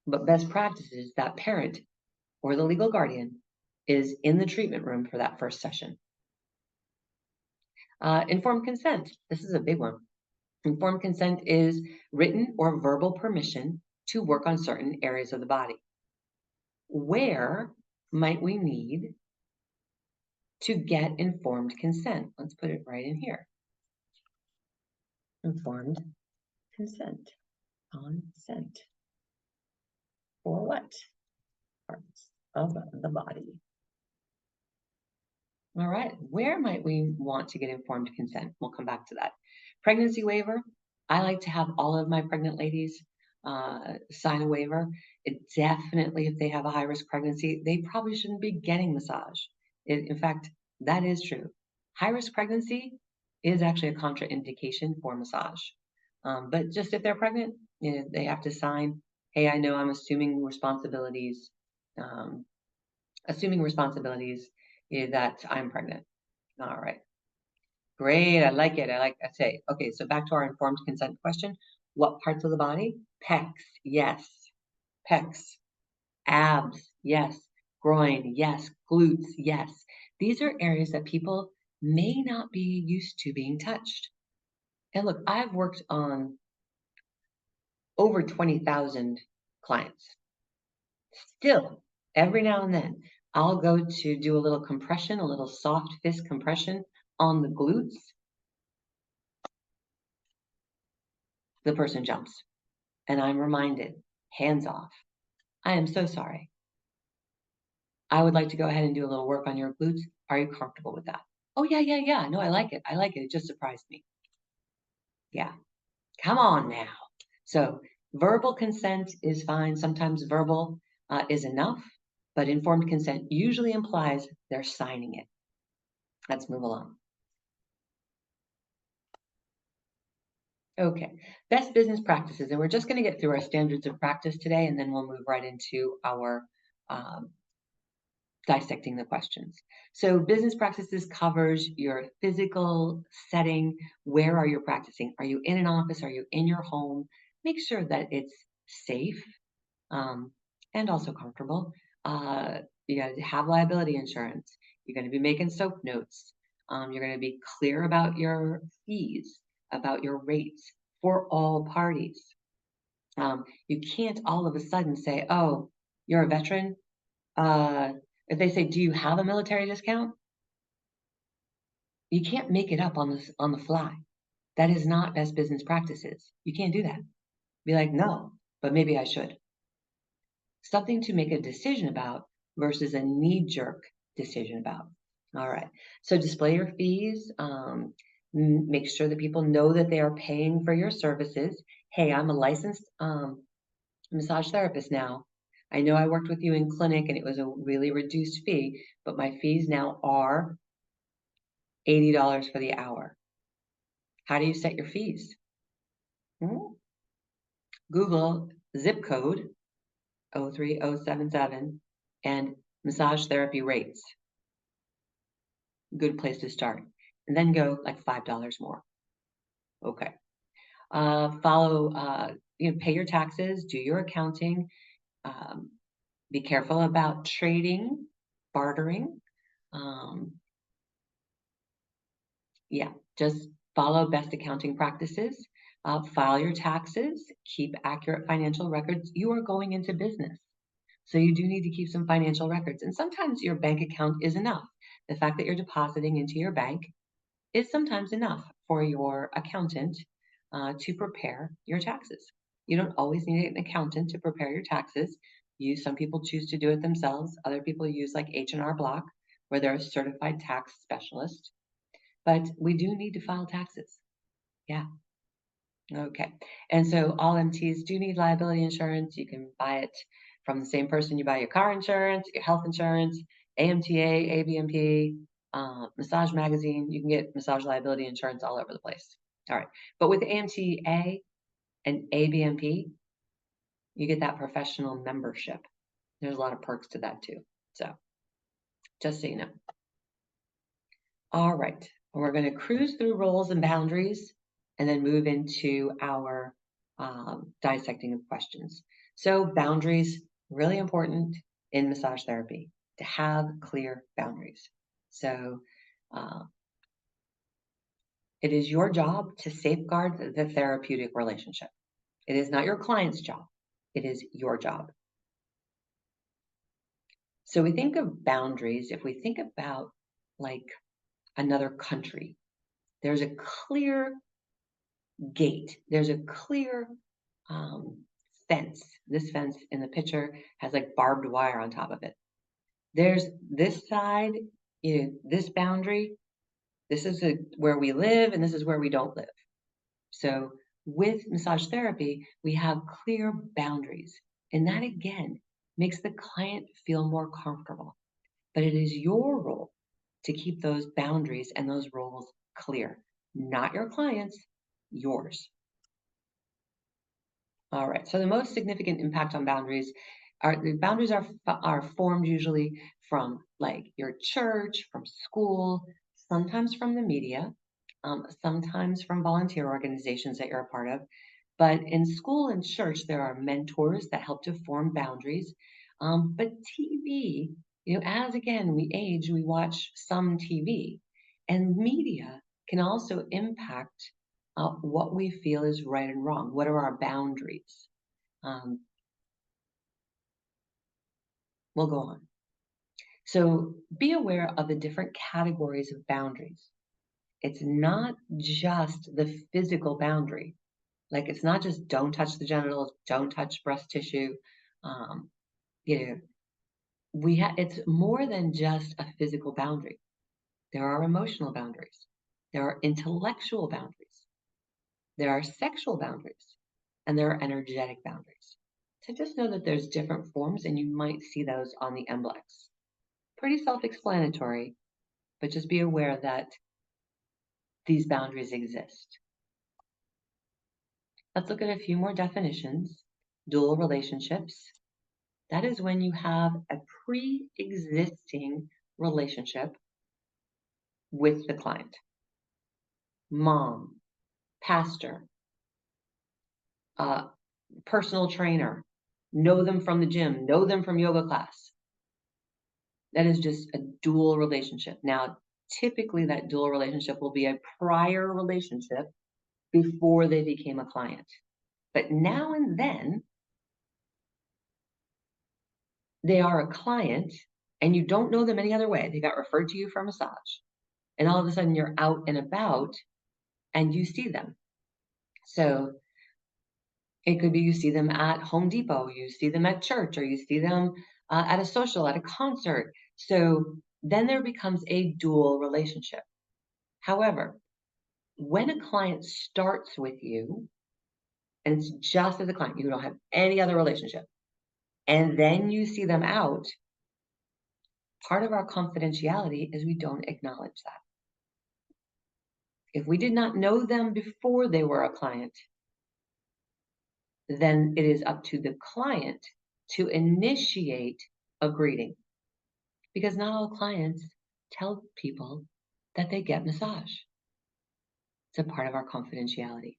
but best practice is that parent or the legal guardian is in the treatment room for that first session. Informed consent. This is a big one. Informed consent is written or verbal permission to work on certain areas of the body. Where might we need to get informed consent? Let's put it right in here. Informed consent. Consent. For what? Parts of the body. All right, where might we want to get informed consent? We'll come back to that. Pregnancy waiver. I like to have all of my pregnant ladies sign a waiver. It definitely, if they have a high-risk pregnancy, they probably shouldn't be getting massage. In fact, that is true. High-risk pregnancy is actually a contraindication for massage. But just if they're pregnant, they have to sign, hey, I know I'm assuming responsibilities that I'm pregnant. All right. Great. I like it. I say, okay, so back to our informed consent question. What parts of the body? Pecs, yes. Pecs. Abs, yes. Groin, yes. Glutes, yes. These are areas that people may not be used to being touched. And look, I've worked on over 20,000 clients. Still, every now and then, I'll go to do a little compression, a little soft fist compression on the glutes. The person jumps, and I'm reminded, hands off. I am so sorry. I would like to go ahead and do a little work on your glutes. Are you comfortable with that? Oh, yeah. No, I like it. It just surprised me. Yeah. Come on now. So verbal consent is fine. Sometimes verbal is enough, but informed consent usually implies they're signing it. Let's move along. Okay, best business practices. And we're just going to get through our standards of practice today, and then we'll move right into our dissecting the questions. So business practices covers your physical setting. Where are you practicing? Are you in an office? Are you in your home? Make sure that it's safe and also comfortable. You got to have liability insurance. You're going to be making soap notes. You're going to be clear about your fees, about your rates for all parties. You can't all of a sudden say, oh, you're a veteran. If they say, do you have a military discount? You can't make it up on the fly. That is not best business practices. You can't do that. Be like, no, but maybe I should. Something to make a decision about versus a knee-jerk decision about. All right. So display your fees. Make sure that people know that they are paying for your services. Hey, I'm a licensed massage therapist now. I know I worked with you in clinic and it was a really reduced fee, but my fees now are $80 for the hour. How do you set your fees? Google zip code 03077 and massage therapy rates. Good place to start. And then go like $5 more. Okay. Pay your taxes, do your accounting. Be careful about trading, bartering. Just follow best accounting practices. File your taxes, keep accurate financial records. You are going into business. So you do need to keep some financial records. And sometimes your bank account is enough. The fact that you're depositing into your bank is sometimes enough for your accountant to prepare your taxes. You don't always need an accountant to prepare your taxes. Some people choose to do it themselves. Other people use like H&R Block, where they're a certified tax specialist. But we do need to file taxes. Yeah. Okay. And so all MTs do need liability insurance. You can buy it from the same person you buy your car insurance, your health insurance, AMTA, ABMP, Massage Magazine. You can get massage liability insurance all over the place. All right. But with AMTA and ABMP, you get that professional membership. There's a lot of perks to that too. So just so you know. All right. We're going to cruise through roles and boundaries and then move into our dissecting of questions. So boundaries, really important in massage therapy to have clear boundaries. So it is your job to safeguard the therapeutic relationship. It is not your client's job. It is your job. So we think of boundaries, if we think about like another country, there's a clear gate. There's a clear fence. This fence in the picture has like barbed wire on top of it. There's this side, this boundary. This is where we live and this is where we don't live. So with massage therapy, we have clear boundaries. And that again makes the client feel more comfortable. But it is your role to keep those boundaries and those roles clear, not your client's, yours. All right, so the most significant impact on boundaries are formed usually from like your church, from school, sometimes from the media, sometimes from volunteer organizations that you're a part of. But in school and church, there are mentors that help to form boundaries. But TV, as again we age, we watch some TV, and media can also impact what we feel is right and wrong. What are our boundaries? We'll go on. So be aware of the different categories of boundaries. It's not just the physical boundary. Like it's not just don't touch the genitals, don't touch breast tissue. You know, it's more than just a physical boundary. There are emotional boundaries. There are intellectual boundaries. There are sexual boundaries, and there are energetic boundaries. So just know that there's different forms, and you might see those on the MBLEx. Pretty self-explanatory, but just be aware that these boundaries exist. Let's look at a few more definitions. Dual relationships. That is when you have a pre-existing relationship with the client. Mom, pastor, personal trainer, know them from the gym, know them from yoga class. That is just a dual relationship. Now, typically that dual relationship will be a prior relationship before they became a client. But now and then, they are a client and you don't know them any other way. They got referred to you for a massage. And all of a sudden you're out and about and you see them. So it could be you see them at Home Depot, you see them at church, or you see them at a social, at a concert. So then there becomes a dual relationship. However, when a client starts with you, and it's just as a client, you don't have any other relationship, and then you see them out, part of our confidentiality is we don't acknowledge that. If we did not know them before they were a client, then it is up to the client to initiate a greeting. Because not all clients tell people that they get massage. It's a part of our confidentiality.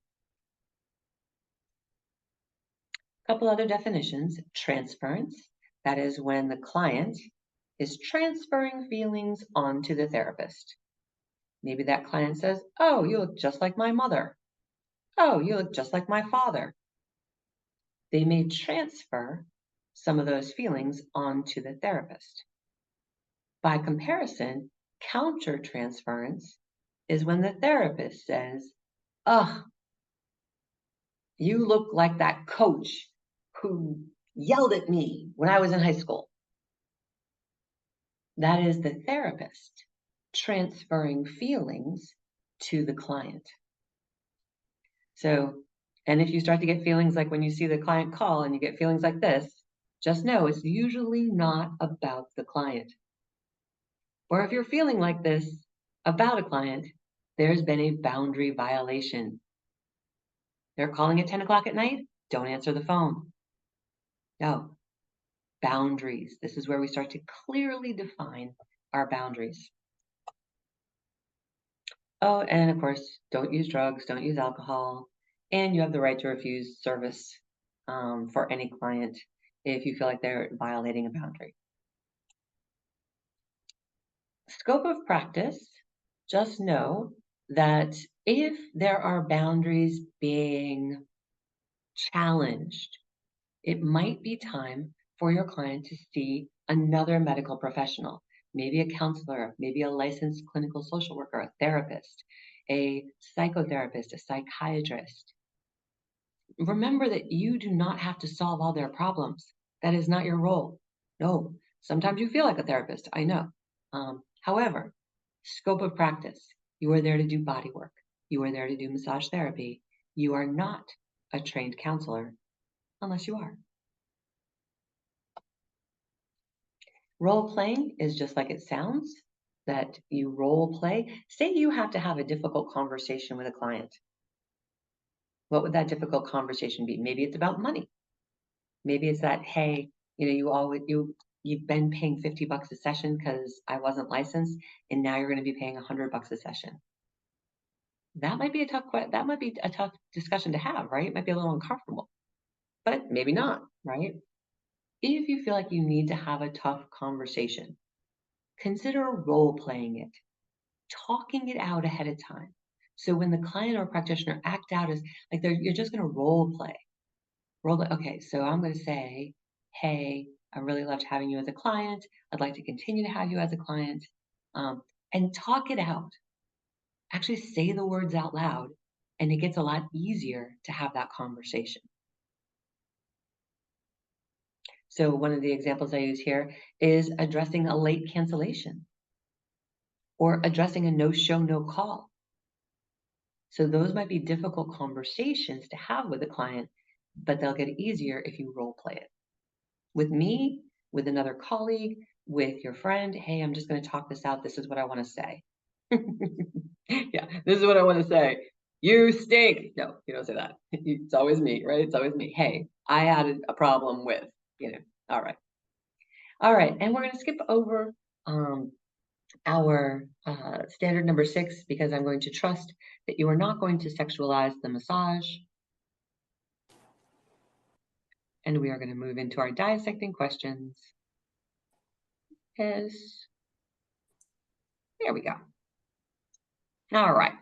A couple other definitions. Transference. That is when the client is transferring feelings onto the therapist. Maybe that client says, "Oh, you look just like my mother. Oh, you look just like my father." They may transfer some of those feelings onto the therapist. By comparison, countertransference is when the therapist says, "Oh, you look like that coach who yelled at me when I was in high school." That is the therapist transferring feelings to the client. So, and if you start to get feelings like when you see the client call and you get feelings like this, just know it's usually not about the client. Or if you're feeling like this about a client, there's been a boundary violation. They're calling at 10 o'clock at night, don't answer the phone. No, boundaries. This is where we start to clearly define our boundaries. Oh, and of course, don't use drugs, don't use alcohol, and you have the right to refuse service for any client if you feel like they're violating a boundary. Scope of practice, just know that if there are boundaries being challenged, it might be time for your client to see another medical professional, maybe a counselor, maybe a licensed clinical social worker, a therapist, a psychotherapist, a psychiatrist. Remember that you do not have to solve all their problems. That is not your role. No, sometimes you feel like a therapist, I know. However, scope of practice, you are there to do body work. You are there to do massage therapy. You are not a trained counselor unless you are. Role playing is just like it sounds, that you role play. Say you have to have a difficult conversation with a client. What would that difficult conversation be? Maybe it's about money. Maybe it's that, hey, you've been paying $50 a session because I wasn't licensed, and now you're going to be paying $100 a session. That might be a tough discussion to have, right? It might be a little uncomfortable, but maybe not, right? If you feel like you need to have a tough conversation, consider role playing it, talking it out ahead of time. So when the client or practitioner act out as like you're just going to role play. Okay, so I'm going to say, hey, I really loved having you as a client. I'd like to continue to have you as a client. And talk it out. Actually say the words out loud, and it gets a lot easier to have that conversation. So one of the examples I use here is addressing a late cancellation or addressing a no-show, no-call. So those might be difficult conversations to have with a client, but they'll get easier if you role play it. With me, with another colleague, with your friend, hey, I'm just going to talk this out. This is what I want to say. Yeah, this is what I want to say. You stink. No, you don't say that. It's always me, right? It's always me. Hey, I had a problem with, all right. All right, and we're going to skip over our standard number 6 because I'm going to trust that you are not going to sexualize the massage. And we are going to move into our dissecting questions. There we go. All right,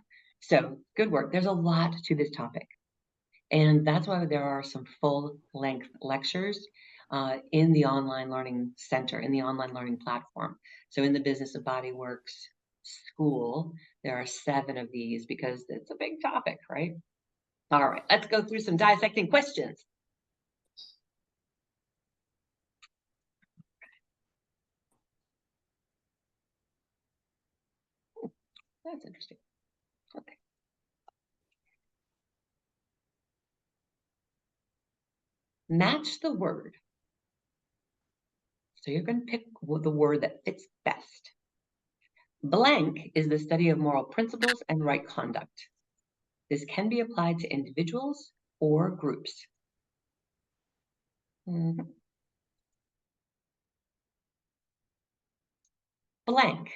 so good work. There's a lot to this topic. And that's why there are some full-length lectures in the online learning center, in the online learning platform. So in the Business of Bodyworks school, there are 7 of these because it's a big topic, right? All right, let's go through some dissecting questions. That's interesting. Okay. Match the word. So you're going to pick the word that fits best. Blank is the study of moral principles and right conduct. This can be applied to individuals or groups. Blank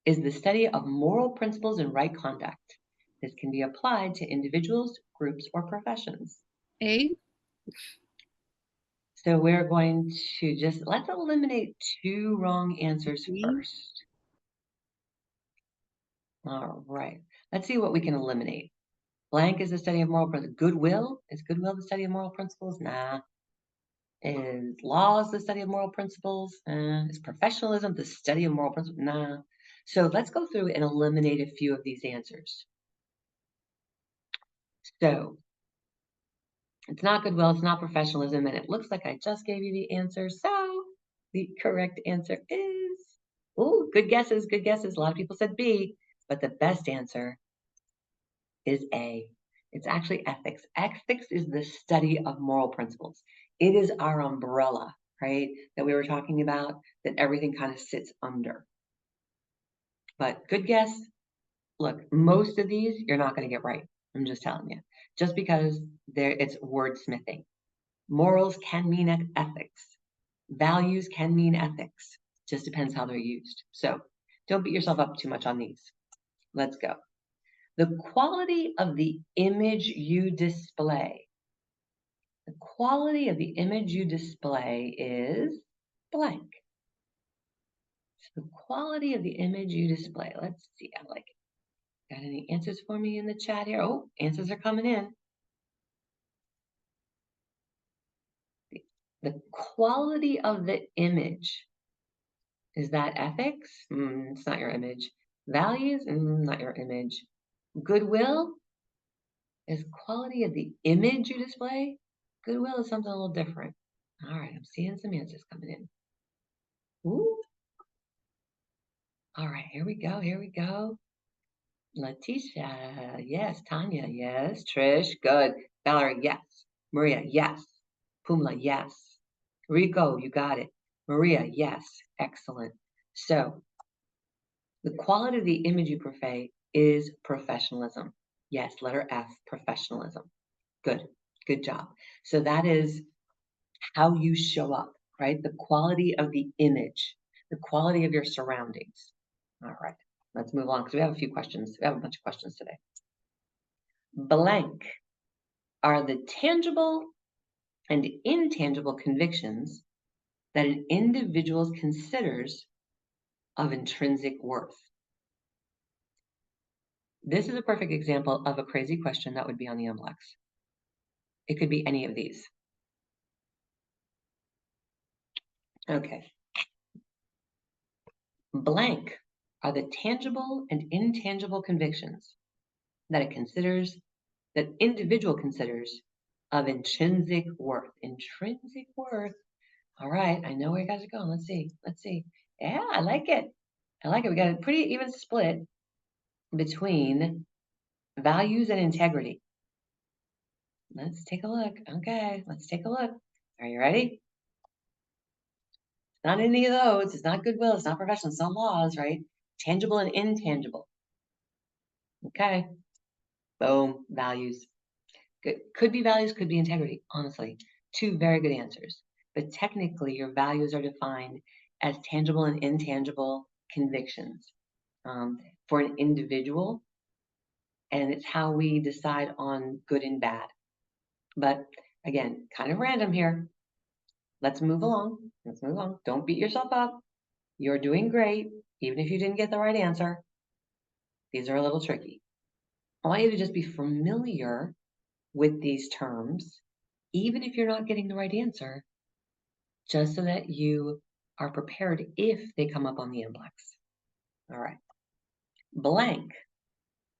is the study of moral principles and right conduct. This can be applied to individuals, groups, or professions. A. So we're going to let's eliminate 2 wrong answers first. All right, let's see what we can eliminate. Blank is the study of moral principles. Goodwill, is goodwill the study of moral principles? Nah. Is laws the study of moral principles? Is professionalism the study of moral principles? Nah. So let's go through and eliminate a few of these answers. So it's not goodwill, it's not professionalism, and it looks like I just gave you the answer. So the correct answer is, oh, good guesses, good guesses. A lot of people said B, but the best answer is A. It's actually ethics. Ethics is the study of moral principles. It is our umbrella, right, that we were talking about, that everything kind of sits under. But good guess. Look, most of these you're not going to get right. I'm just telling you. Just because it's wordsmithing. Morals can mean ethics. Values can mean ethics. Just depends how they're used. So don't beat yourself up too much on these. Let's go. The quality of the image you display. The quality of the image you display is blank. So the quality of the image you display. Let's see. I like it. Got any answers for me in the chat here? Oh, answers are coming in. The quality of the image. Is that ethics? It's not your image. Values? Not your image. Goodwill is quality of the image you display. Goodwill is something a little different. All right, I'm seeing some answers coming in. Ooh. All right, here we go. Here we go. Letitia, yes. Tanya, yes. Trish, good. Valerie, yes. Maria, yes. Pumla, yes. Rico, you got it. Maria, yes. Excellent. So the quality of the image you portray is professionalism. Yes, letter F, professionalism. Good. Good job. So that is how you show up, right? The quality of the image, the quality of your surroundings. All right, let's move on because we have a few questions. We have a bunch of questions today. Blank are the tangible and intangible convictions that an individual considers of intrinsic worth. This is a perfect example of a crazy question that would be on the MBLEx. It could be any of these. Okay. Blank are the tangible and intangible convictions that that individual considers of intrinsic worth. Intrinsic worth. All right, I know where you guys are going. Let's see. Let's see. Yeah, I like it. I like it. We got a pretty even split between values and integrity. Let's take a look. Okay, let's take a look. Are you ready? Not any of those. It's not goodwill. It's not professional. It's not laws, right? Tangible and intangible. Okay. Boom. Values. Good. Could be values, could be integrity. Honestly, two very good answers. But technically, your values are defined as tangible and intangible convictions for an individual. And it's how we decide on good and bad. But again, kind of random here. Let's move along. Let's move along. Don't beat yourself up. You're doing great, even if you didn't get the right answer. These are a little tricky. I want you to just be familiar with these terms, even if you're not getting the right answer, just so that you are prepared if they come up on the MBLEx. All right. Blank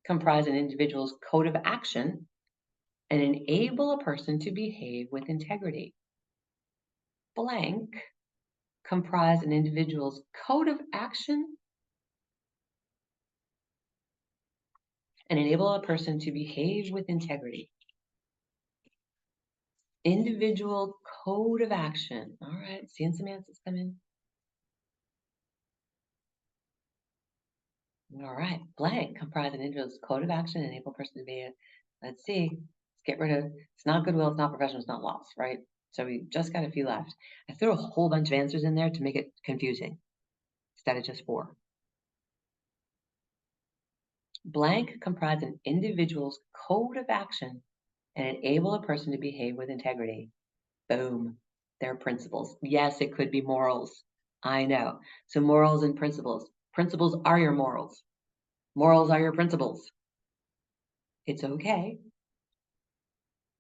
comprise an individual's code of action and enable a person to behave with integrity. Blank comprise an individual's code of action and enable a person to behave with integrity. Individual code of action. All right, seeing some answers come in. All right, blank comprise an individual's code of action and enable a person to be. Let's see. Let's get rid of. It's not goodwill. It's not professional. It's not loss. Right. So we just got a few left. I threw a whole bunch of answers in there to make it confusing instead of just 4. Blank comprise an individual's code of action and enable a person to behave with integrity. Boom. Their principles. Yes, it could be morals. I know. So morals and principles. Principles are your morals. Morals are your principles. It's okay.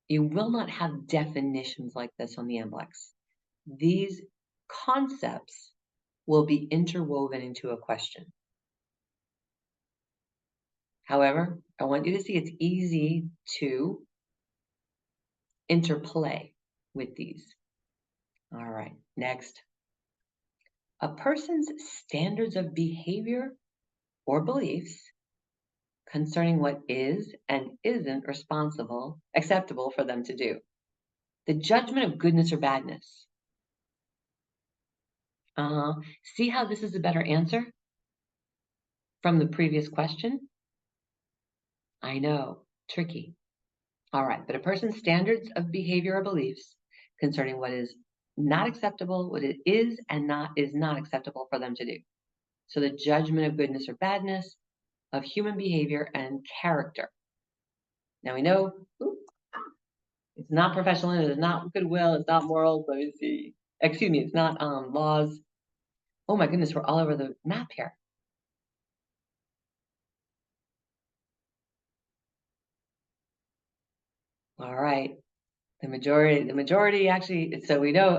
You will not have definitions like this on the MBLEx. these concepts will be interwoven into a question. However, I want you to see it's easy to interplay with these. All right, next. A person's standards of behavior or beliefs concerning what is and isn't acceptable for them to do. The judgment of goodness or badness. See how this is a better answer from the previous question? I know, tricky. All right, but a person's standards of behavior or beliefs concerning what is not acceptable, what it is and is not acceptable for them to do. So the judgment of goodness or badness, of human behavior and character. Now we know it's not professional, it is not goodwill, it's not morals. Let me see. Excuse me, it's not laws. Oh my goodness, we're all over the map here. All right. The majority actually, so we know,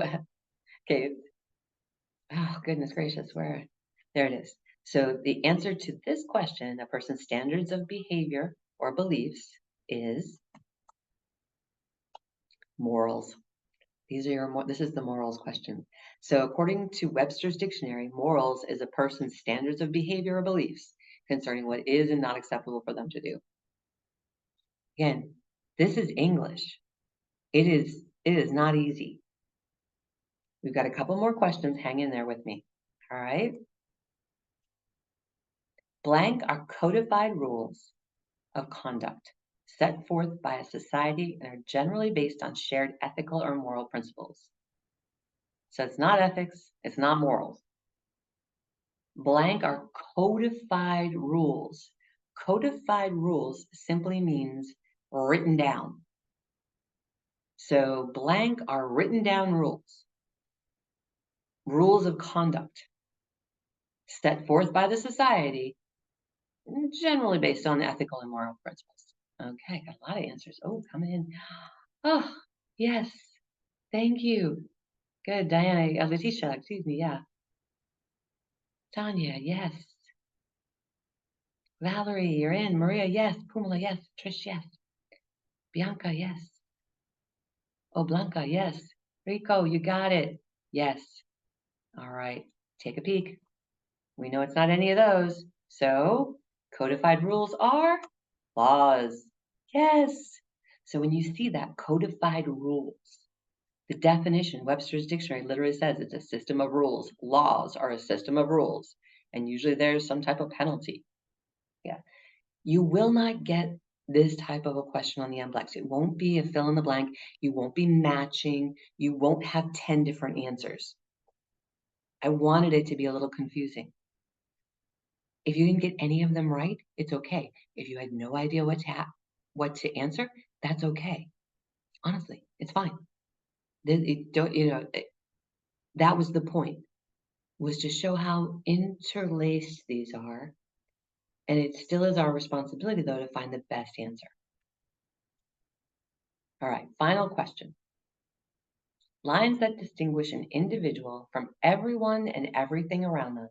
okay. Oh, goodness gracious, where? There it is. So the answer to this question, a person's standards of behavior or beliefs, is morals. These are this is the morals question. So according to Webster's dictionary, morals is a person's standards of behavior or beliefs concerning what is and not acceptable for them to do. Again, this is English. It is not easy. We've got a couple more questions. Hang in there with me. All right. Blank are codified rules of conduct set forth by a society and are generally based on shared ethical or moral principles. So it's not ethics, it's not morals. Blank are codified rules. Codified rules simply means written down. So blank are written down rules. Rules of conduct set forth by the society, generally based on ethical and moral principles. Okay, got a lot of answers. Oh, coming in. Oh, yes. Thank you. Good, Diana. Letitia, excuse me. Yeah. Tanya, yes. Valerie, you're in. Maria, yes. Pumala, yes. Trish, yes. Bianca, yes. Oh, Blanca, yes. Rico, you got it. Yes. All right. Take a peek. We know it's not any of those. So, codified rules are laws. Yes. So when you see that codified rules, the definition, Webster's dictionary literally says it's a system of rules. Laws are a system of rules. And usually there's some type of penalty. Yeah. You will not get this type of a question on the MBLEx. It won't be a fill in the blank. You won't be matching. You won't have 10 different answers. I wanted it to be a little confusing. If you didn't get any of them right, it's okay. If you had no idea what to answer, that's okay. Honestly, it's fine. That was the point, was to show how interlaced these are. And it still is our responsibility, though, to find the best answer. All right, final question. Lines that distinguish an individual from everyone and everything around them,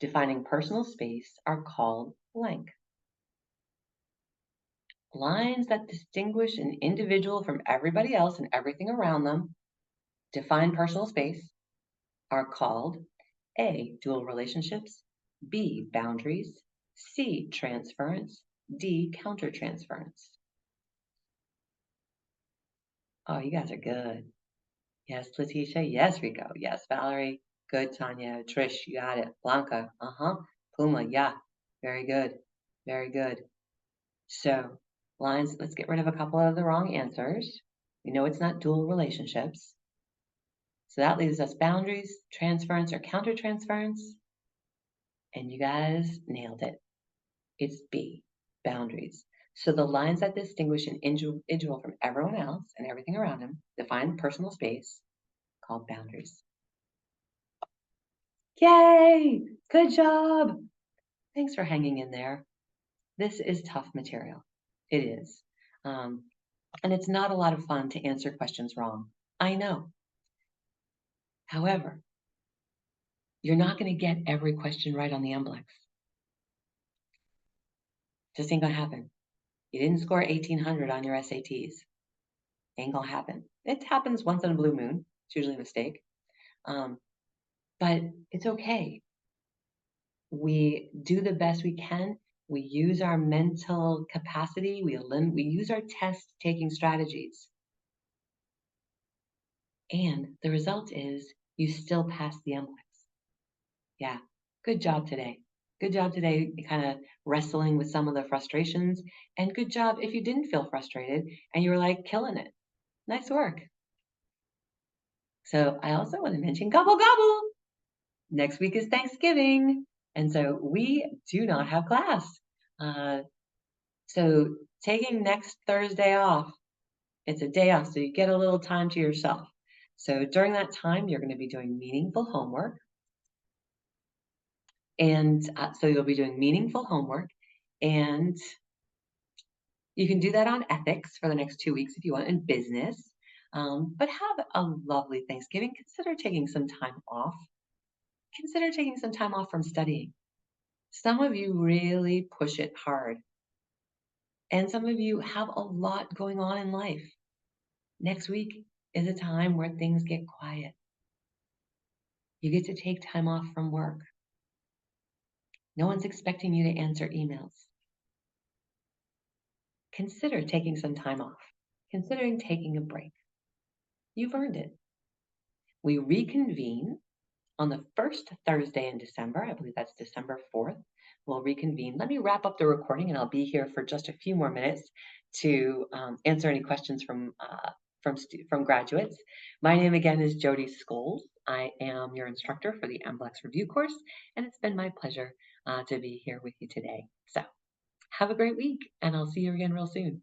defining personal space, are called blank. Lines that distinguish an individual from everybody else and everything around them, define personal space, are called A, dual relationships, B, boundaries, C, transference, D, countertransference. Oh, you guys are good. Yes, Letitia. Yes, Rico. Yes, Valerie. Good, Tanya. Trish, you got it. Blanca. Puma. Yeah. Very good. Very good. So, lines, let's get rid of a couple of the wrong answers. We know it's not dual relationships. So that leaves us boundaries, transference, or countertransference. And you guys nailed it. It's B, boundaries. So the lines that distinguish an individual from everyone else and everything around him, define personal space, called boundaries. Yay! Good job! Thanks for hanging in there. This is tough material. It is. And it's not a lot of fun to answer questions wrong. I know. However, you're not going to get every question right on the MBLEx. Just ain't gonna happen. You didn't score 1800 on your SATs. Ain't gonna happen. It happens once in a blue moon. It's usually a mistake. But it's okay. We do the best we can. We use our mental capacity. We use our test-taking strategies. And the result is you still pass the MBLEx. Yeah, good job today. Good job today, kind of wrestling with some of the frustrations. And good job if you didn't feel frustrated and you were like killing it. Nice work. So I also want to mention gobble gobble. Next week is Thanksgiving. And so we do not have class. So taking next Thursday off, it's a day off, so you get a little time to yourself. So during that time, you're going to be doing meaningful homework. And so you'll be doing meaningful homework. And you can do that on ethics for the next 2 weeks if you want, in business. But have a lovely Thanksgiving. Consider taking some time off. Consider taking some time off from studying. Some of you really push it hard. And some of you have a lot going on in life. Next week is a time where things get quiet. You get to take time off from work. No one's expecting you to answer emails. Consider taking some time off. Considering taking a break. You've earned it. We reconvene on the first Thursday in December. I believe that's December 4th. We'll reconvene. Let me wrap up the recording and I'll be here for just a few more minutes to answer any questions from graduates. My name again is Jody Scholes. I am your instructor for the MBLEx review course, and it's been my pleasure to be here with you today. So have a great week, and I'll see you again real soon.